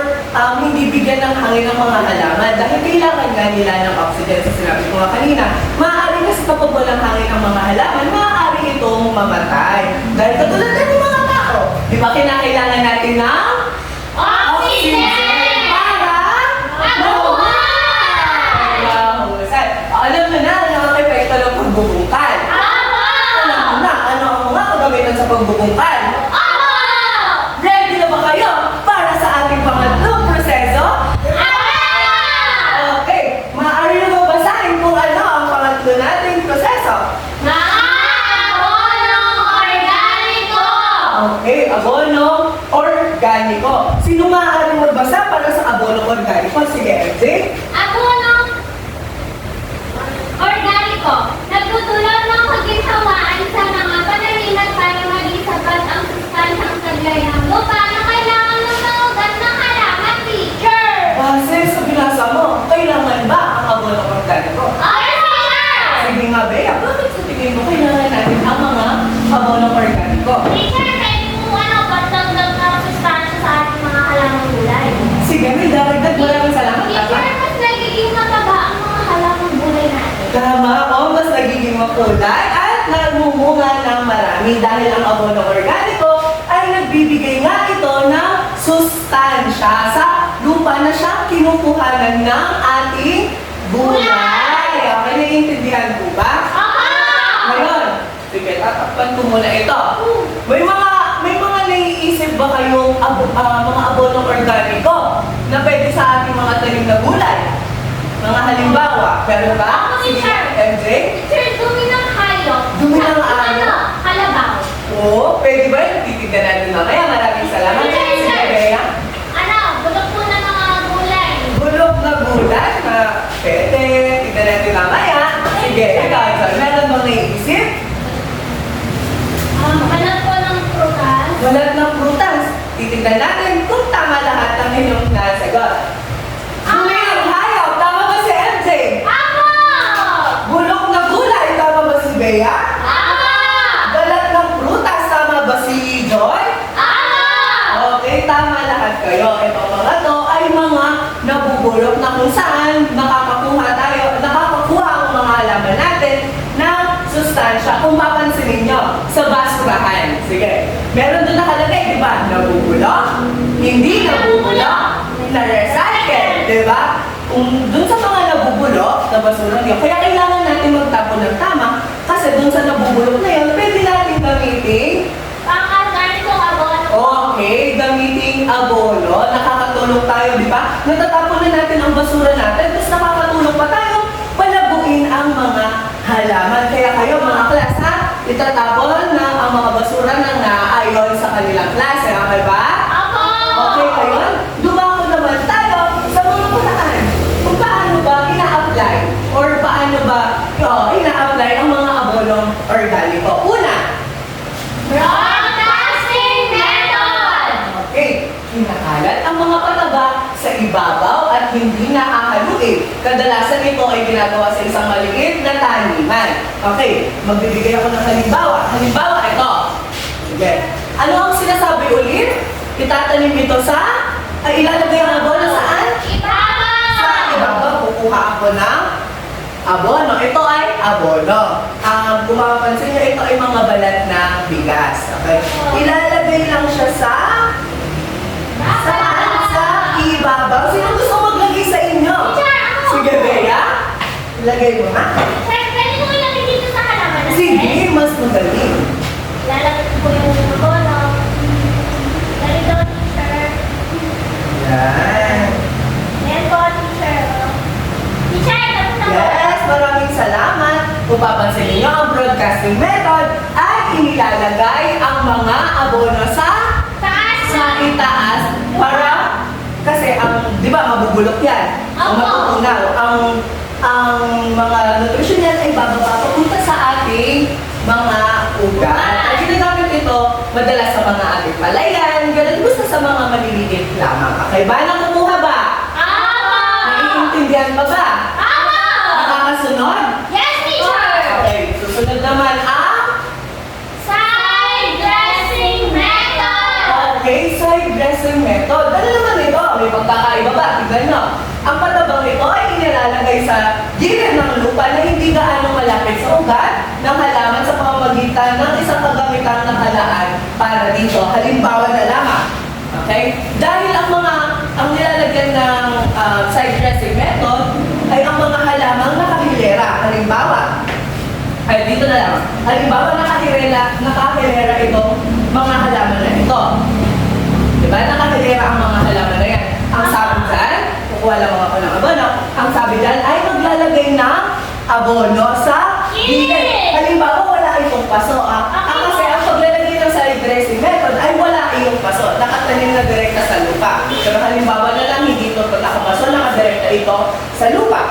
hindi bigyan ng hangin ng mga halaman dahil kailangan nga nila ng oxygen. Sa sinabi ko nga kanina, maaari kasi kapag walang hangin ng mga halaman, maaari itong mamatay. Dahil katulad na ng mga tao, di ba kinakailangan natin ng
Oxygen!
para
Mabuhay!
mahusay. Alam mo na, ano ang epekto ng pagbubungkal?
Ama!
Alam mo na, ano ang mga kagamitan sa pagbubungkal?
Ama!
Ready na ba kayo para sa ating pangatlong proseso? Okay, maaari na ba basahin kung ano ang pangatlo nating proseso?
Maabonong organiko!
Okay, abono organiko. Sino maaaring magbasa para sa abono organiko? Sige, MJ.
Abonong organiko. Nagtutulong ng pagkisawaan sa mga panalinan para maging sapat ang sustansyang taglay ng lupa na kailangan ng mga ugat ng halaman, teacher!
Base sa binasa mo, kailangan ba ang abono organiko? Sige nga, Bea, bakit sa tingin mo kailangan natin ang mga abono organiko?
Teacher, pwede mo pagdagdag ng sustansya sa ating mga halamang gulay.
Sige, may daragdag. Maraming salamat.
Teacher,
Tama?
mas nagiging mataba ang mga halamang gulay natin.
Tama, mas nagiging makulay at namumunga ng marami dahil ang abono organiko ay nagbibigay nga ito ng sustansya sa lupa na siyang kinukuhanan ng ating gulay. Okay, naiintindihan po ba? Ngayon, sige, tatakpan ko muna ito. May mga naiisip ba kayong mga abono organiko na pwede sa ating mga tanim na gulay? Mga halimbawa, pero ba?
Ako, teacher.
MJ?
Teacher, dumi ng hayop.
Dumi ng
Sa-
hayop?
Kalabaw.
Oo, pwede ba? Titignan natin mamaya. Maraming salamat.
Yes,
Sige,
sir.
Bea.
Bulok po na mga gulay.
Bulok na gulay na pwede. Tignan natin mamaya. Sige, ikaw, John. Meron bang naiisip?
Balat po ng prutas.
Balat ng prutas. Titignan natin kung tama lahat ng inyong nasagot. Dumi ng hayop. Tama ba si MJ?
Ako!
Bulok na gulay. Tama ba si Bea?
Ako!
Balat ng prutas. Tama ba si Joy?
Ako!
Okay, tama lahat kayo. Itong mga to ay mga nabubulok na kung saan nakakakuha ang mga halaman natin ng sustansya. Kung papansin ninyo, sa basurahan. Sige, meron doon nakalagay, di ba? Nabubulok, hindi nabubulok, na-recycle, di ba? Kung doon sa mga nabubulok na basura niyo, kaya kailangan natin magtapon ng tama kasi doon sa nabubulok na yun, pwede natin gamitin.
Pang-organikong abono.
Okay, gamitin abono. Nakakatulong tayo, di ba? Natatapon na natin ang basura natin, tapos nakakatulong pa tayo palaguin ang mga halaman. Kaya kayo, mga klas, ha? Itatapon na ang mga basura na naayon sa kanilang klase. Okay ba?
Ako!
Okay, ayun. Dumako naman tayo sa mga paraan. Kung paano ba ina-apply or paano ba ina-apply ang mga abonong organiko. Una,
Broadcasting method!
okay, kinakalat ang mga pataba sa ibabaw at hindi nakahaluin. Kadalasan ito ay ginagawa sa isang maliit na taniman. Okay, magbibigay ako ng halimbawa. Halimbawa, ito. Sige. Ano ang sinasabi ulit? itatanim ito sa, ilalagay ang abono saan? Sa ibabaw, kukuha ako ng abono. Ito ay abono. Kung mapapansin nyo, ito ay mga balat ng bigas. Okay? Ilalagay lang siya sa ibabaw. Sino gusto maglagay sa inyo? Sige, Bea. Ilagay mo ha. Sige, mas magaling.
Lalagay ko yung abono. Dali daw, teacher.
Yan.
Ayan po, teacher. Teacher, tapos na po.
Yes, maraming salamat. Kung papansin niyo, ang broadcasting method ay inilalagay ang mga abono sa itaas para kasi di ba, mabubulok yan. Ang
Opo.
matutunaw. Ang mga nutrition yan ay bababa papunta sa ating mga ugat. Ang ginagamit ito, madalas sa mga ating palayan, ganun gusto sa mga maliliit lamang. Okay ba? Nakukuha ba?
Ama!
Naiintindihan pa ba?
Ama!
Nakakasunod?
Yes, teacher!
Okay, susunod naman ang
Side dressing method!
okay, side dressing method. Ano naman ito? May pagkakaiba ba? Tignan nyo. Ang patabang ito ay inilalagay sa gilid ng lupa na hindi gaano malapit sa ugat ng halaman sa pamamagitan ng isang kagamitang nakalaan para dito. Halimbawa na lamang. Okay? Dahil ang nilalagyan ng side dressing method ay ang mga halamang nakahilera. Halimbawa, ay dito na lang. Halimbawa, nakahilera itong mga halaman na ito. Diba? Nakahilera ang mga halaman na yan. Ang sabi dyan, kukuha lang ako ng abono. Ang sabi dyan ay maglalagay ng abono sa gilid. Halimbawa, wala itong paso. Kasi ang paglalagay ng side dressing method ay wala iyong paso. Nakatanim na direkta sa lupa. Pero halimbawa na lang, hindi ito nakapaso, nakadirekta ito sa lupa.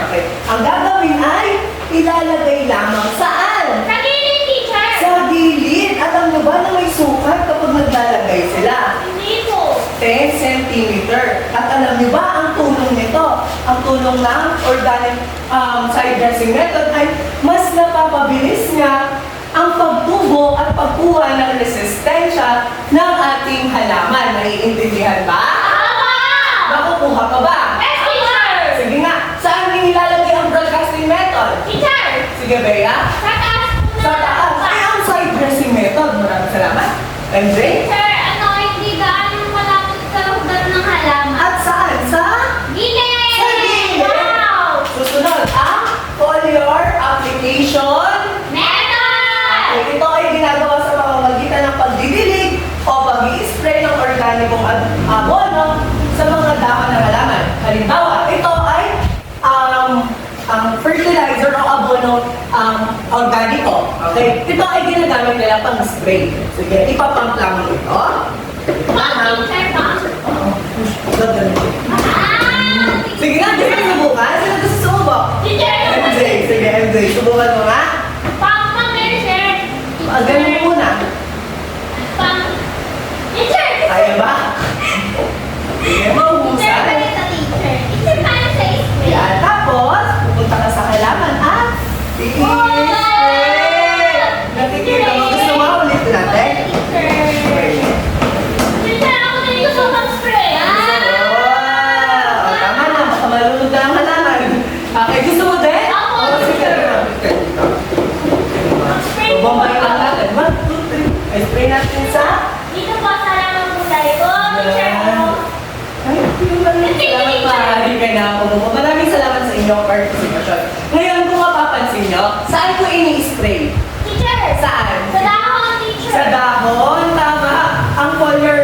Okay. Ang gagawin ay ilalagay lamang saan?
Sa gilid, teacher!
Sa gilid. Alam mo ba na may sukat kapag naglalagay sila?
Hindi po.
10 cm. At alam niyo ba ang tulong nito? Ang tulong ng organic side dressing method ay mas napapabilis niya ang pagtubo at pagkuha ng resistensya ng ating halaman. Naiintindihan ba?
Ama!
Nakukuha ka ba?
Yes, teacher!
Sige nga, saan nilalagay ang broadcasting method?
Teacher!
Sige, Bea.
Sa taas po na.
Sa taas. Ay, ang side dressing method. Maraming salamat. MJ?
Teacher, hindi gaano malapit sa lugar ng halaman.
At saan? Sa?
Gilid!
Sa gilid.
Wow!
Susunod, ang foliar application.
Method!
Ito ay ginagawa sa pamamagitan ng pagdidilig o pag-i-spray ng organikong abono sa mga dahon ng halaman. Halimbawa, ito ay fertilizer o abono organiko. Okay? Ito ay ginagamit nila pang spray. Sige, ipapump lang ito.
Pang, teacher, pang. Ah!
Sige nga, di ka subukan. Sino gusto sumubok?
Teacher!
MJ, sige MJ, subukan mo nga.
Pang, teacher!
Ganun mo muna.
Pang. Teacher!
Kaya ba? Sige,
Teacher,
mahuhusan.
balita, teacher. Teacher, paano sa spray?
Yan, tapos, pupunta ka sa halaman at i-spray. Nakikita mo, gusto mo ulit natin?
Teacher! Teacher, ako din gusto mag-spray.
Wow! Tama na, baka malunod na ang halaman. Okay, gusto mo din?
Ako,
Oo, sige.
Mag-spray po.
Bombay lang natin. 1, 2, 3. Ay, spray natin sa...
Dito po sa lamang kulay ko, teacher.
Ay, maraming salamat maaari kay na ako. Maraming salamat sa inyong participation. Ngayon, kung mapapansin nyo, saan ko ini-spray?
Teacher!
Saan?
Sa dahon, teacher.
Sa dahon, tama. Ang foliar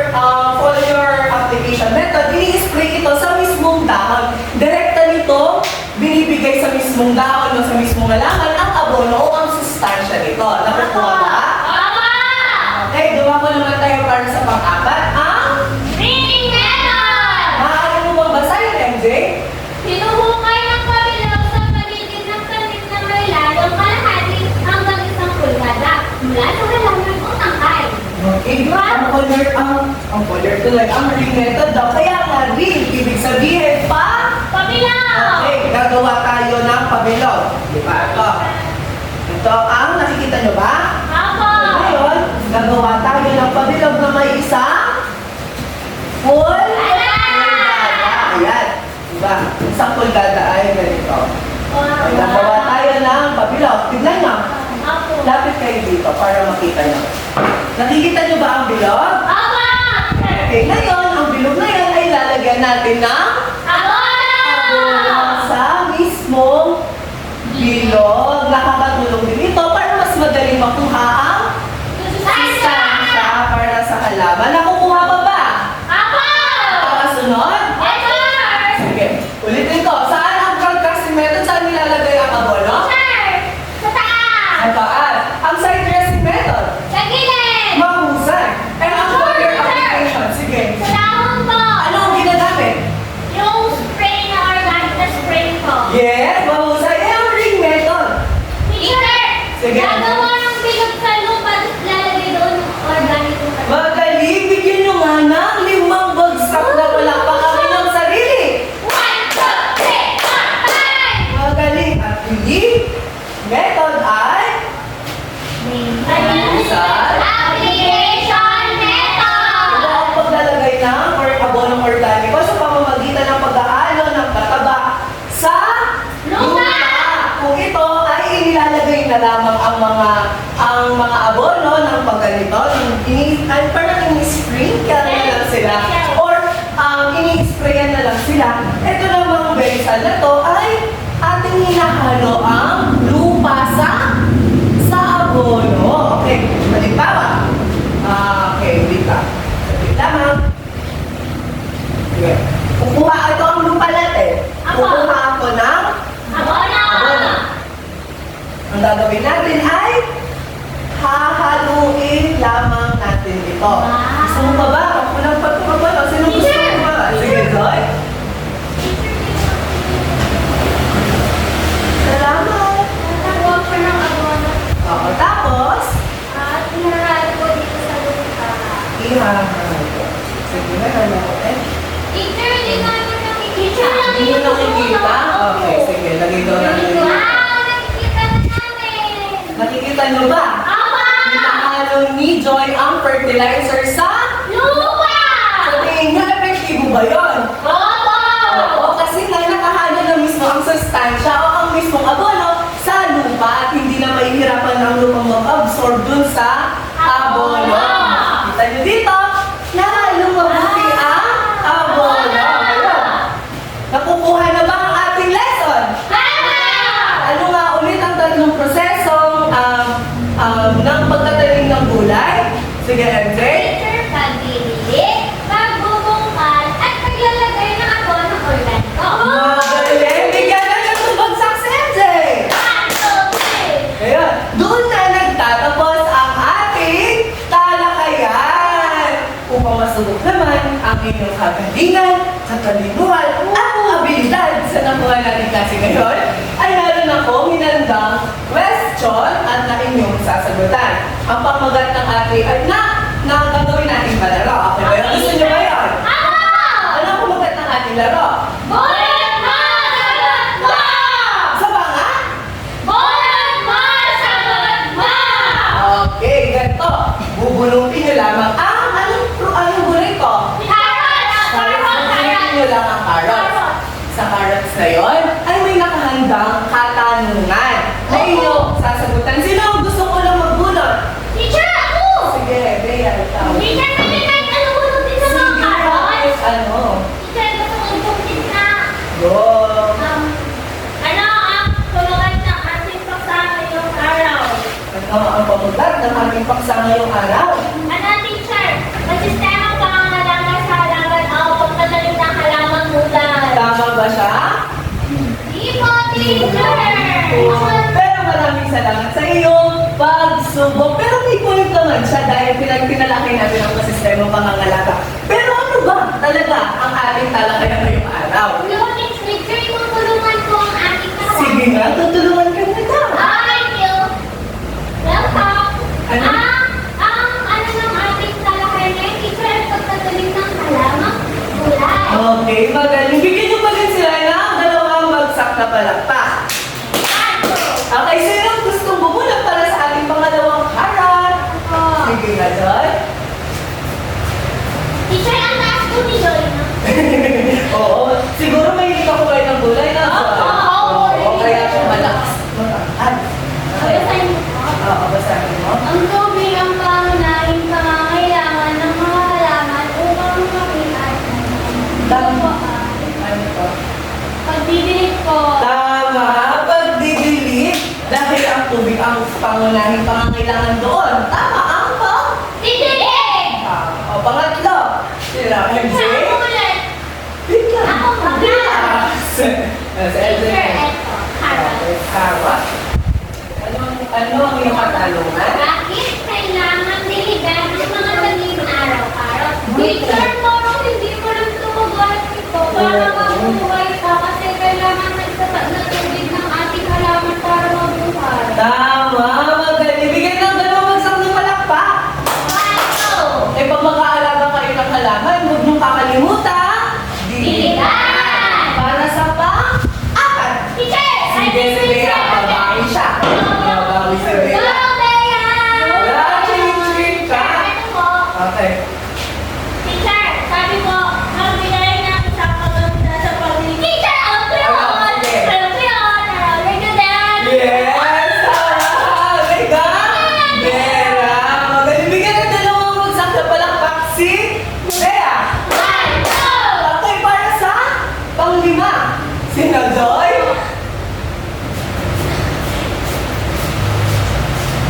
application method, ini-spray ito sa mismong dahon. Direkta nito, binibigay sa mismong dahon o sa mismong halaman ang abono o ang sustansya nito. Nakukuha ba?
Tama!
Okay, gawa ko naman tayo para sa pang-apat. Ang
Ring method!
maaari mo bang basahin, MJ?
Hinuhukay ng pabilaw sa paligid ng tanim na may layong kalahati hanggang isang pulgada mula sa halaman o tangkay.
Okay, ang foliar tuloy, ang ring method daw. Kaya nga ring, ibig sabihin
Pabilaw!
okay, gagawa tayo ng pabilog. Di ba? Ito ang nakikita nyo ba?
Ako!
Ngayon, gagawa tayo ng pabilog na may isang Nakikita niyo ba ang bilog?
Apa!
Okay, ngayon, ang bilog na yan ay lalagyan natin ng abono sa mismong bilog. Nakakatulong din ito para mas madaling makuha ang sustansya para sa halaman. Nakukuha pa ba? Pakasunod? Sige, ulitin ko. Saan ang broadcasting method? Saan nilalagay ang abono? Sa taas. Ang side dressing method? Mahusay. And ang fire application? Sige. Ano ang ginagamit? Yes, mahusay. Eh, ang ring method? Sige.
Gagawa ng bilog sa lupa, tapos lalagay doon organic lupa.
Magaling, bigyan nyo nga ng 5 bagsak na palakpak ang inyong sarili.
1, 2, 3, 4, 5!
Magaling. At hindi, method ay
Application method!
ito ang paglalagay ng or abonong organiko sa pamamagitan ng pag-aalo ng kataba sa
Lupa.
Kung ito ay inilalagay na lamang ang mga abono ng pagganito, ay parang ini-sprinkle na lang sila or ini-sprayan na lang sila. Ito namang berisal na to ay ating hinahalo ang lupa sa abono. Okay, halimbawa. Okay, wait lang. Wait lamang. Sige. Kukuha ito ang lupa natin. Kukuha ako ng
Abono!
abono. Ang gagawin natin ay hahaluin lamang natin ito.
Wow.
Gusto mo ba ba? Ako lang pagkumabono. Sino gusto
Teacher!
mo ba? Sige, Joy. Salamat.
Nagawag siya ng abono
Oo, tapos,
at inaralo ko dito sa lupa.
ihahalo. Sige na, halo ko eh.
Teacher, hindi namin nakikita.
Hindi nyo nakikita? Okay, sige. Lagay daw natin.
Nakikita na namin!
Nakikita nyo ba?
Apa!
Hinahalo ni Joy ang fertilizer sa...
Lupa!
Sa tingin nyo, epektibo ba yun?
Opo!
Oo, kasi nga nakahalo na mismo ang sustansya o ang mismong abono sa lupa at hindi na mahihirapan ng lupang mag-absorb dun sa abono. Kita nyo dito, lalong mabuti ang abono. Ngayon, nakukuha na ba ang ating lesson? Ano nga ulit ang tatlong prosesong ng pagtatanim ng gulay? Sige, MJ.
Teacher, pagbibili, pagbubungkal, at paglalagay ng abono organiko.
Magaling! Bigyan na ng tumbagsak si MJ!
1, 2, 3!
Ngayon, doon na nagtatapos ang ating talakayan. Upang masubok naman ang inyong kagalingan, katalinuhan, at abilidad sa nakuha natin kasi ngayon, ay meron akong hinandang question at na inyong sasagutan. Ang pamagat ng ating ay na gagawin natin palaro. Okay ba yun? Gusto nyo ba yun? Ano ang pamagat ng ating laro?
Bulan mo! Sagot mo!
Sa ba nga?
Bulan mo! Sagot mo!
Okay, ganito. Bubulupin nyo lamang anong gulay ko?
Carrot!
Bubulupin nyo lang ang carrots. Sa carrots na yon, ay may nakahandang katanungan na inyo sasagutan. Sino ang gusto ko lang magbulot?
Teacher, ako!
Sige, Bea, ikaw.
Teacher, pwede kahit ano bunutin sa mga
Sige,
carrots?
ano?
Teacher, gusto kong ibunutin na.
Go!
Tulungan ng ating pagsama yung araw.
Ang pamagat ng aming paksa ngayong araw.
Teacher? Ang sistema pangangalaga sa halaman o pagtatanim ng halamang gulay.
Tama ba siya?
Di po, teacher!
Pero maraming salamat sa iyong pagsubok. Pero may point naman siya dahil pinalaki natin ang sistema pangangalaga. Pero ano ba talaga ang ating talakayan ngayong araw?
Loading teacher, tutulungan ko ang ating kawan.
Sige nga, tutulungan ka na ka.
Thank you. Welcome.
Ano?
Ang ano ng ating talakayan ngayon, teacher, pagtatanim ng halamang gulay.
Okay, magaling. Bigyan niyo pa din sila ng 2 bagsak na palakpak. Okay, sino ang gustong bumulat para sa ating pangalawang karat? Sige nga, Joy.
Teacher, ang taas ko ni Joy, no?
Oo, siguro may hindi ka kumain ng gulay na.
Oo,
Oo, kaya siya malakas. Matangkad. Okay.
Basahin mo po.
Oo, basahin mo.
Ang tubig ang pangunahing Ito po
Ano po?
pagdidilig po.
Tama, pagdidilig. Dahil ang tubig ang pangunahing pangangailangan doon. Tama, ang po?
Didilig!
O, pangatlo. Sila, MJ?
Ako ulit.
Wait lang.
Ako pa nga.
Yes. MJ.
Teacher, eto. Carrot.
Carrot. Ano ang iyong katanungan?
Bakit kailangan diligan ng mga tanim araw-araw? Teacher, parang hindi mo lang tumugot ito para mabuhay ka kasi kailangan ng sapat na tubig ng ating halaman para mabuhay.
Tama, magaling. Bigyan ng dalawang bagsak ng palakpak.
Wow!
Eh, pag mag-aalaga kayo ng halaman, huwag mong kakalimutan.
Diligan!
Para sa pang-apat.
Teacher!
Sige, sige. Babae siya. Babae si Bea.
Go, Bea!
Wala, ching-ching ka.
Ito po.
Okay.
Teacher, sabi po, magbigay ng isang pagkakita sa pagdilig. Teacher, alam ko yun!
Sige.
Alam ko yun! Alam ko din!
Yes! Tama! Mega! Vera! Magaling. Bigyan ng dalawang bagsak na palakpak si Bea.
One, two!
Okay, para sa pang-lima. Sino, Joy?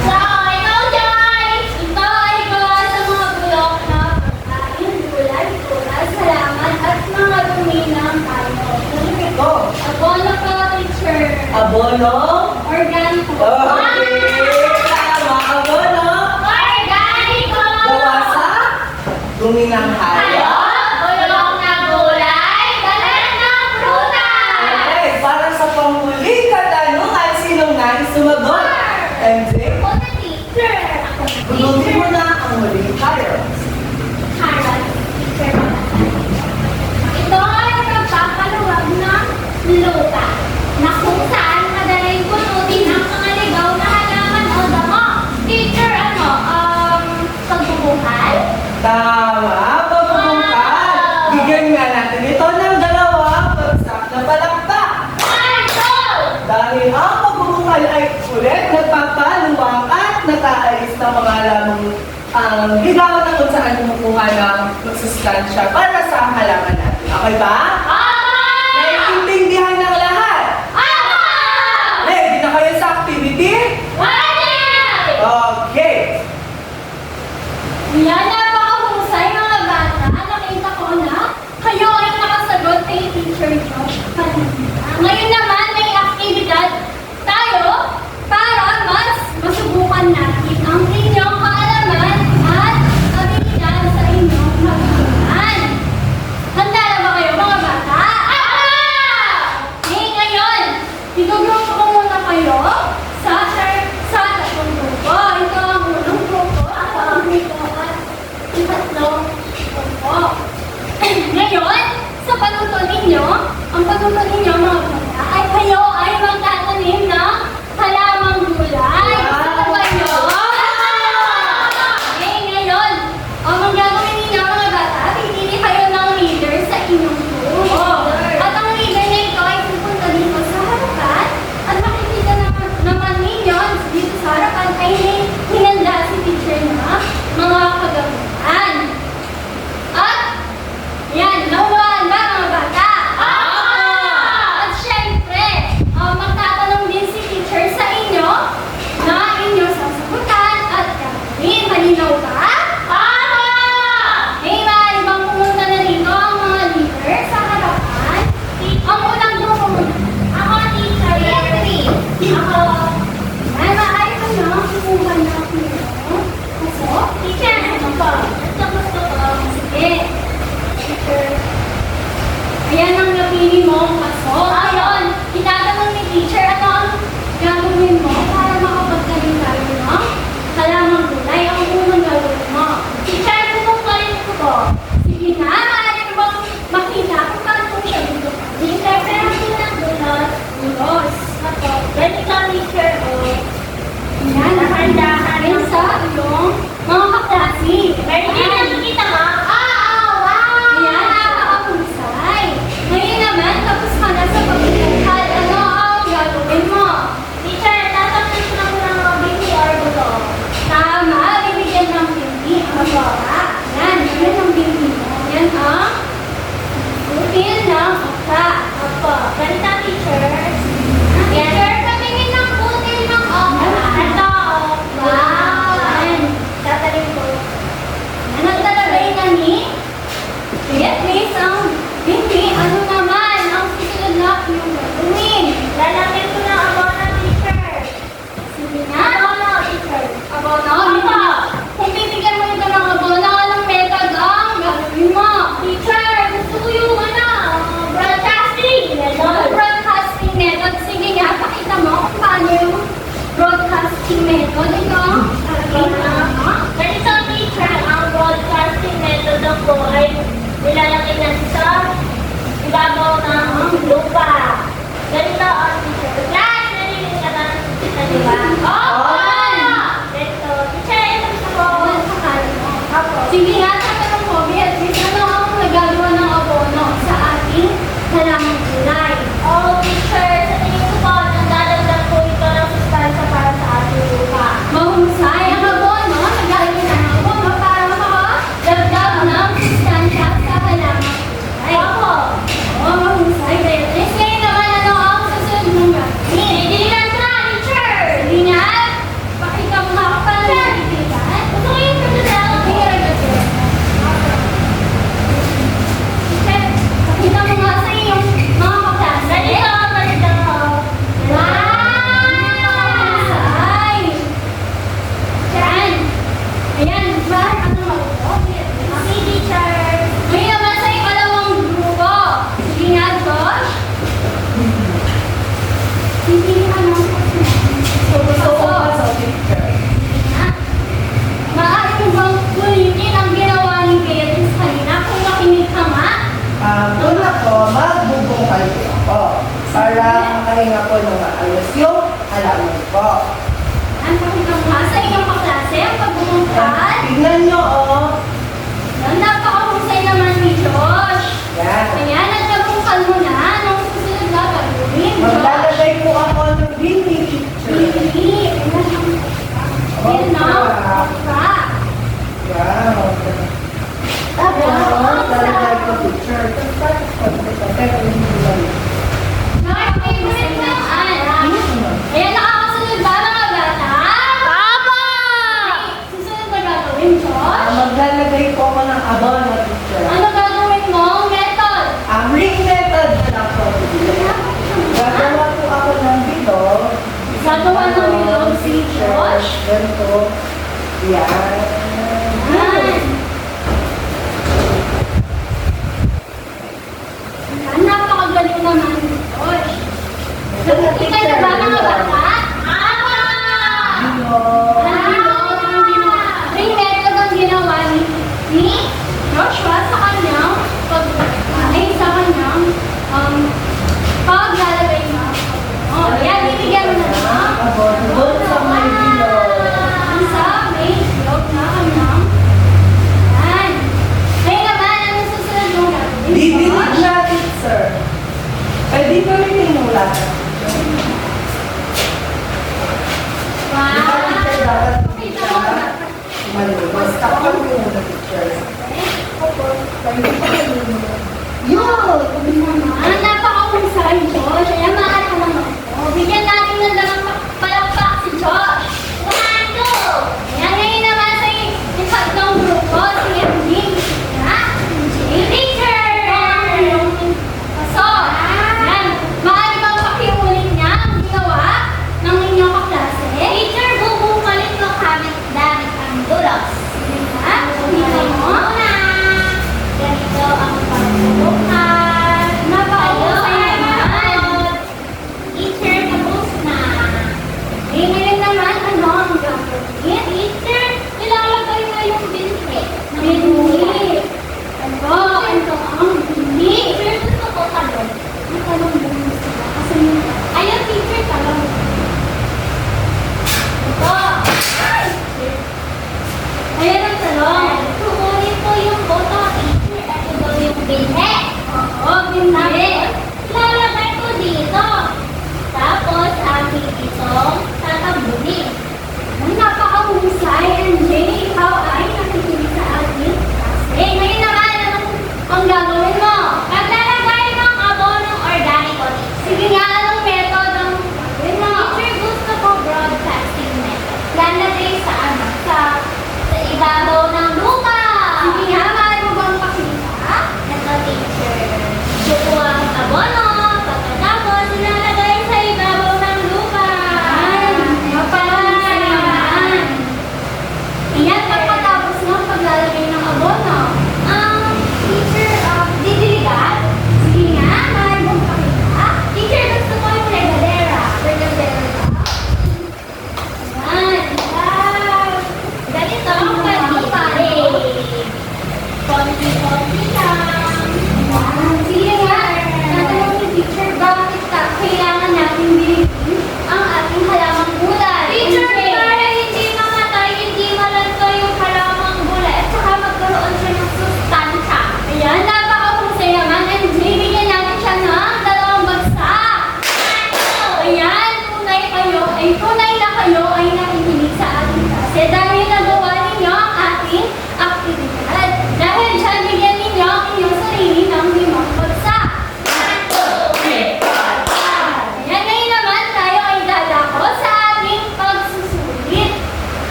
So, ikaw, Joy! Ito ay gawa sa mga bulok na pagkain, gulay, tulas, halaman, at mga dumi ng tayo.
Go.
Abono po, teacher.
Abono.
Organico.
Okay. Tama. Abono.
Organico!
Gawa sa dumi ng hayop.
Bulok na gulay, dalan ng prutas!
Okay, para sa panghuling katanungan, sinong nais sumagot? MJ?
Ako na teacher. Ako na
Gulutin mo
teacher.
na ang huling carrot.
Carrot. Teacher. Ito ay pagpapaluwag ng lupa na kung saan madaling bunutin ang mga ligaw na halaman o damo. Teacher, pagbubuhay?
Tama, pagpupungkal. Bigyan nga natin ito ng dalawang bagsak na palakpak. Dahil ang pagpupungkal ay ulit nagpapaluwang at nataalis ng mga lamang ligawan na kung saan kumukuha ng magsustansya para sa halaman natin. Okay ba? Naiintindihan ng lahat? Ready na kayo sa activity? Okay.
Yan, napakahusay mga bata. Nakita ko na kayo ay nakasagot kay teacher nyo. Ngayon naman may aktibidad tayo para mas masubukan natin ang inyong kaalaman at abilidad sa inyong magkaroon. Handa na ba kayo mga bata? Okay, ngayon, itugrupo ko muna kayo sa tatlong grupo. Ito ang unang grupo, ako ang grupo at ikatlong grupo. Ngayon, sa panuto ninyo, ang panuto ninyo mga bata ay kayo ay magtatanim ng halamang gulay. Gusto ba nyo? Okay, ngayon, ang gagawin ninyo mga bata, pipili kayo ng leader sa inyong group. At ang leader na ito ay pupunta dito sa harapan at makikita naman ninyo dito sa harapan ay hinanda si teacher na mga kagamitan. At yan, nahulaan ba mga bata? At syempre, magtatanong din si teacher sa inyo na inyo sasagutan at gagawin. Malinaw ba? Hey, maaari bang pumunta na rito ang mga leader sa harapan? Ang unang grupo muna. Ako, teacher. Ako. Ay, maaari ba na? Pumunta na ako nito. Pasok? Teacher, ano pa? Gusto ko. Sige. Teacher. Ayan ang napili mo, pasok. Ayun, tinatanong ni teacher, ano ang gagawin mo para makapagkaling tayo ng halamang gulay? Ang unang gagawin mo. Teacher, pupuntahin ko po. Sige na, maaari mo bang makita kung paano siya dito? Teacher, pero ng dulos. Dulos. Ako. Ganito, teacher, o. Yan, dahan-dahan yan sa iyong mga kaklase. Pero hindi nakikita nga. Wow! Ayan, nakakahusay. Ngayon naman, tapos ka na sa pagbubukhal. Ano ang gagawin mo? Teacher, tatanggap ko na muna ng mga baby or buto. Tama, bibigyan ng baby. Ang magawa. Yan, yan ang baby mo. Yan ang
magpahinga po ng maayos yung halaman po.
Ang pakita mo nga sa iyong kaklase ang pagbubungkal.
Tignan nyo, oh.
Ang napakahusay naman ni Josh.
Yan.
Kaya nagbungkal mo na anong susunod na gagawin, Josh.
Maglalagay po ako ng baby picture.
Hindi. Ayun na. Pa.
Yan. Tapos, lalagay ko picture.
Josh, favorite naman. Ayan, nakakasunod ba mga bata? Tama! Susunod na gagawin, Josh?
Maglalagay po ako ng abon na picture.
Ano gagawin mo? Method.
Ring method na lang po. Gagawa po ako ng bilog.
Gagawa ng bilog si Josh.
Ganito. Yan.
Yan. Yan, napakagaling naman ni Josh. Ikay na ba mga bata? Ama!
Bilog.
Ring method ang ginawa ni Joshua sa kanyang paglalagay ng abon. Yan, bibigyan mo na ng
Abon. Doon sa may bilog.
Sa may bilog na kanyang. Yan. Ngayon naman, anong susunod mong gagawin?
Didilig natin, sir. Pwede ko rin inulat.
Wow!
Kita mo na. Maluwas. Tapos ko yung picture. Yun!
Ang napakahusay, Josh. Ayan, mahal ka naman ako. Bigyan natin ng dalang palakpak si Josh. 1, 2. Ayan, ngayon naman sa ikatlong grupo, si Emily. Teacher! Paso. Ayan, maaari bang pakiulit niya ang ginawa ng inyong kaklase? Teacher, bubungkalin mo gamit ang dulos. Diba? Kita mo? Ganito ang pagbubukal.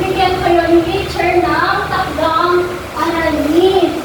bibigyan kayo ni teacher ng takdang aralin.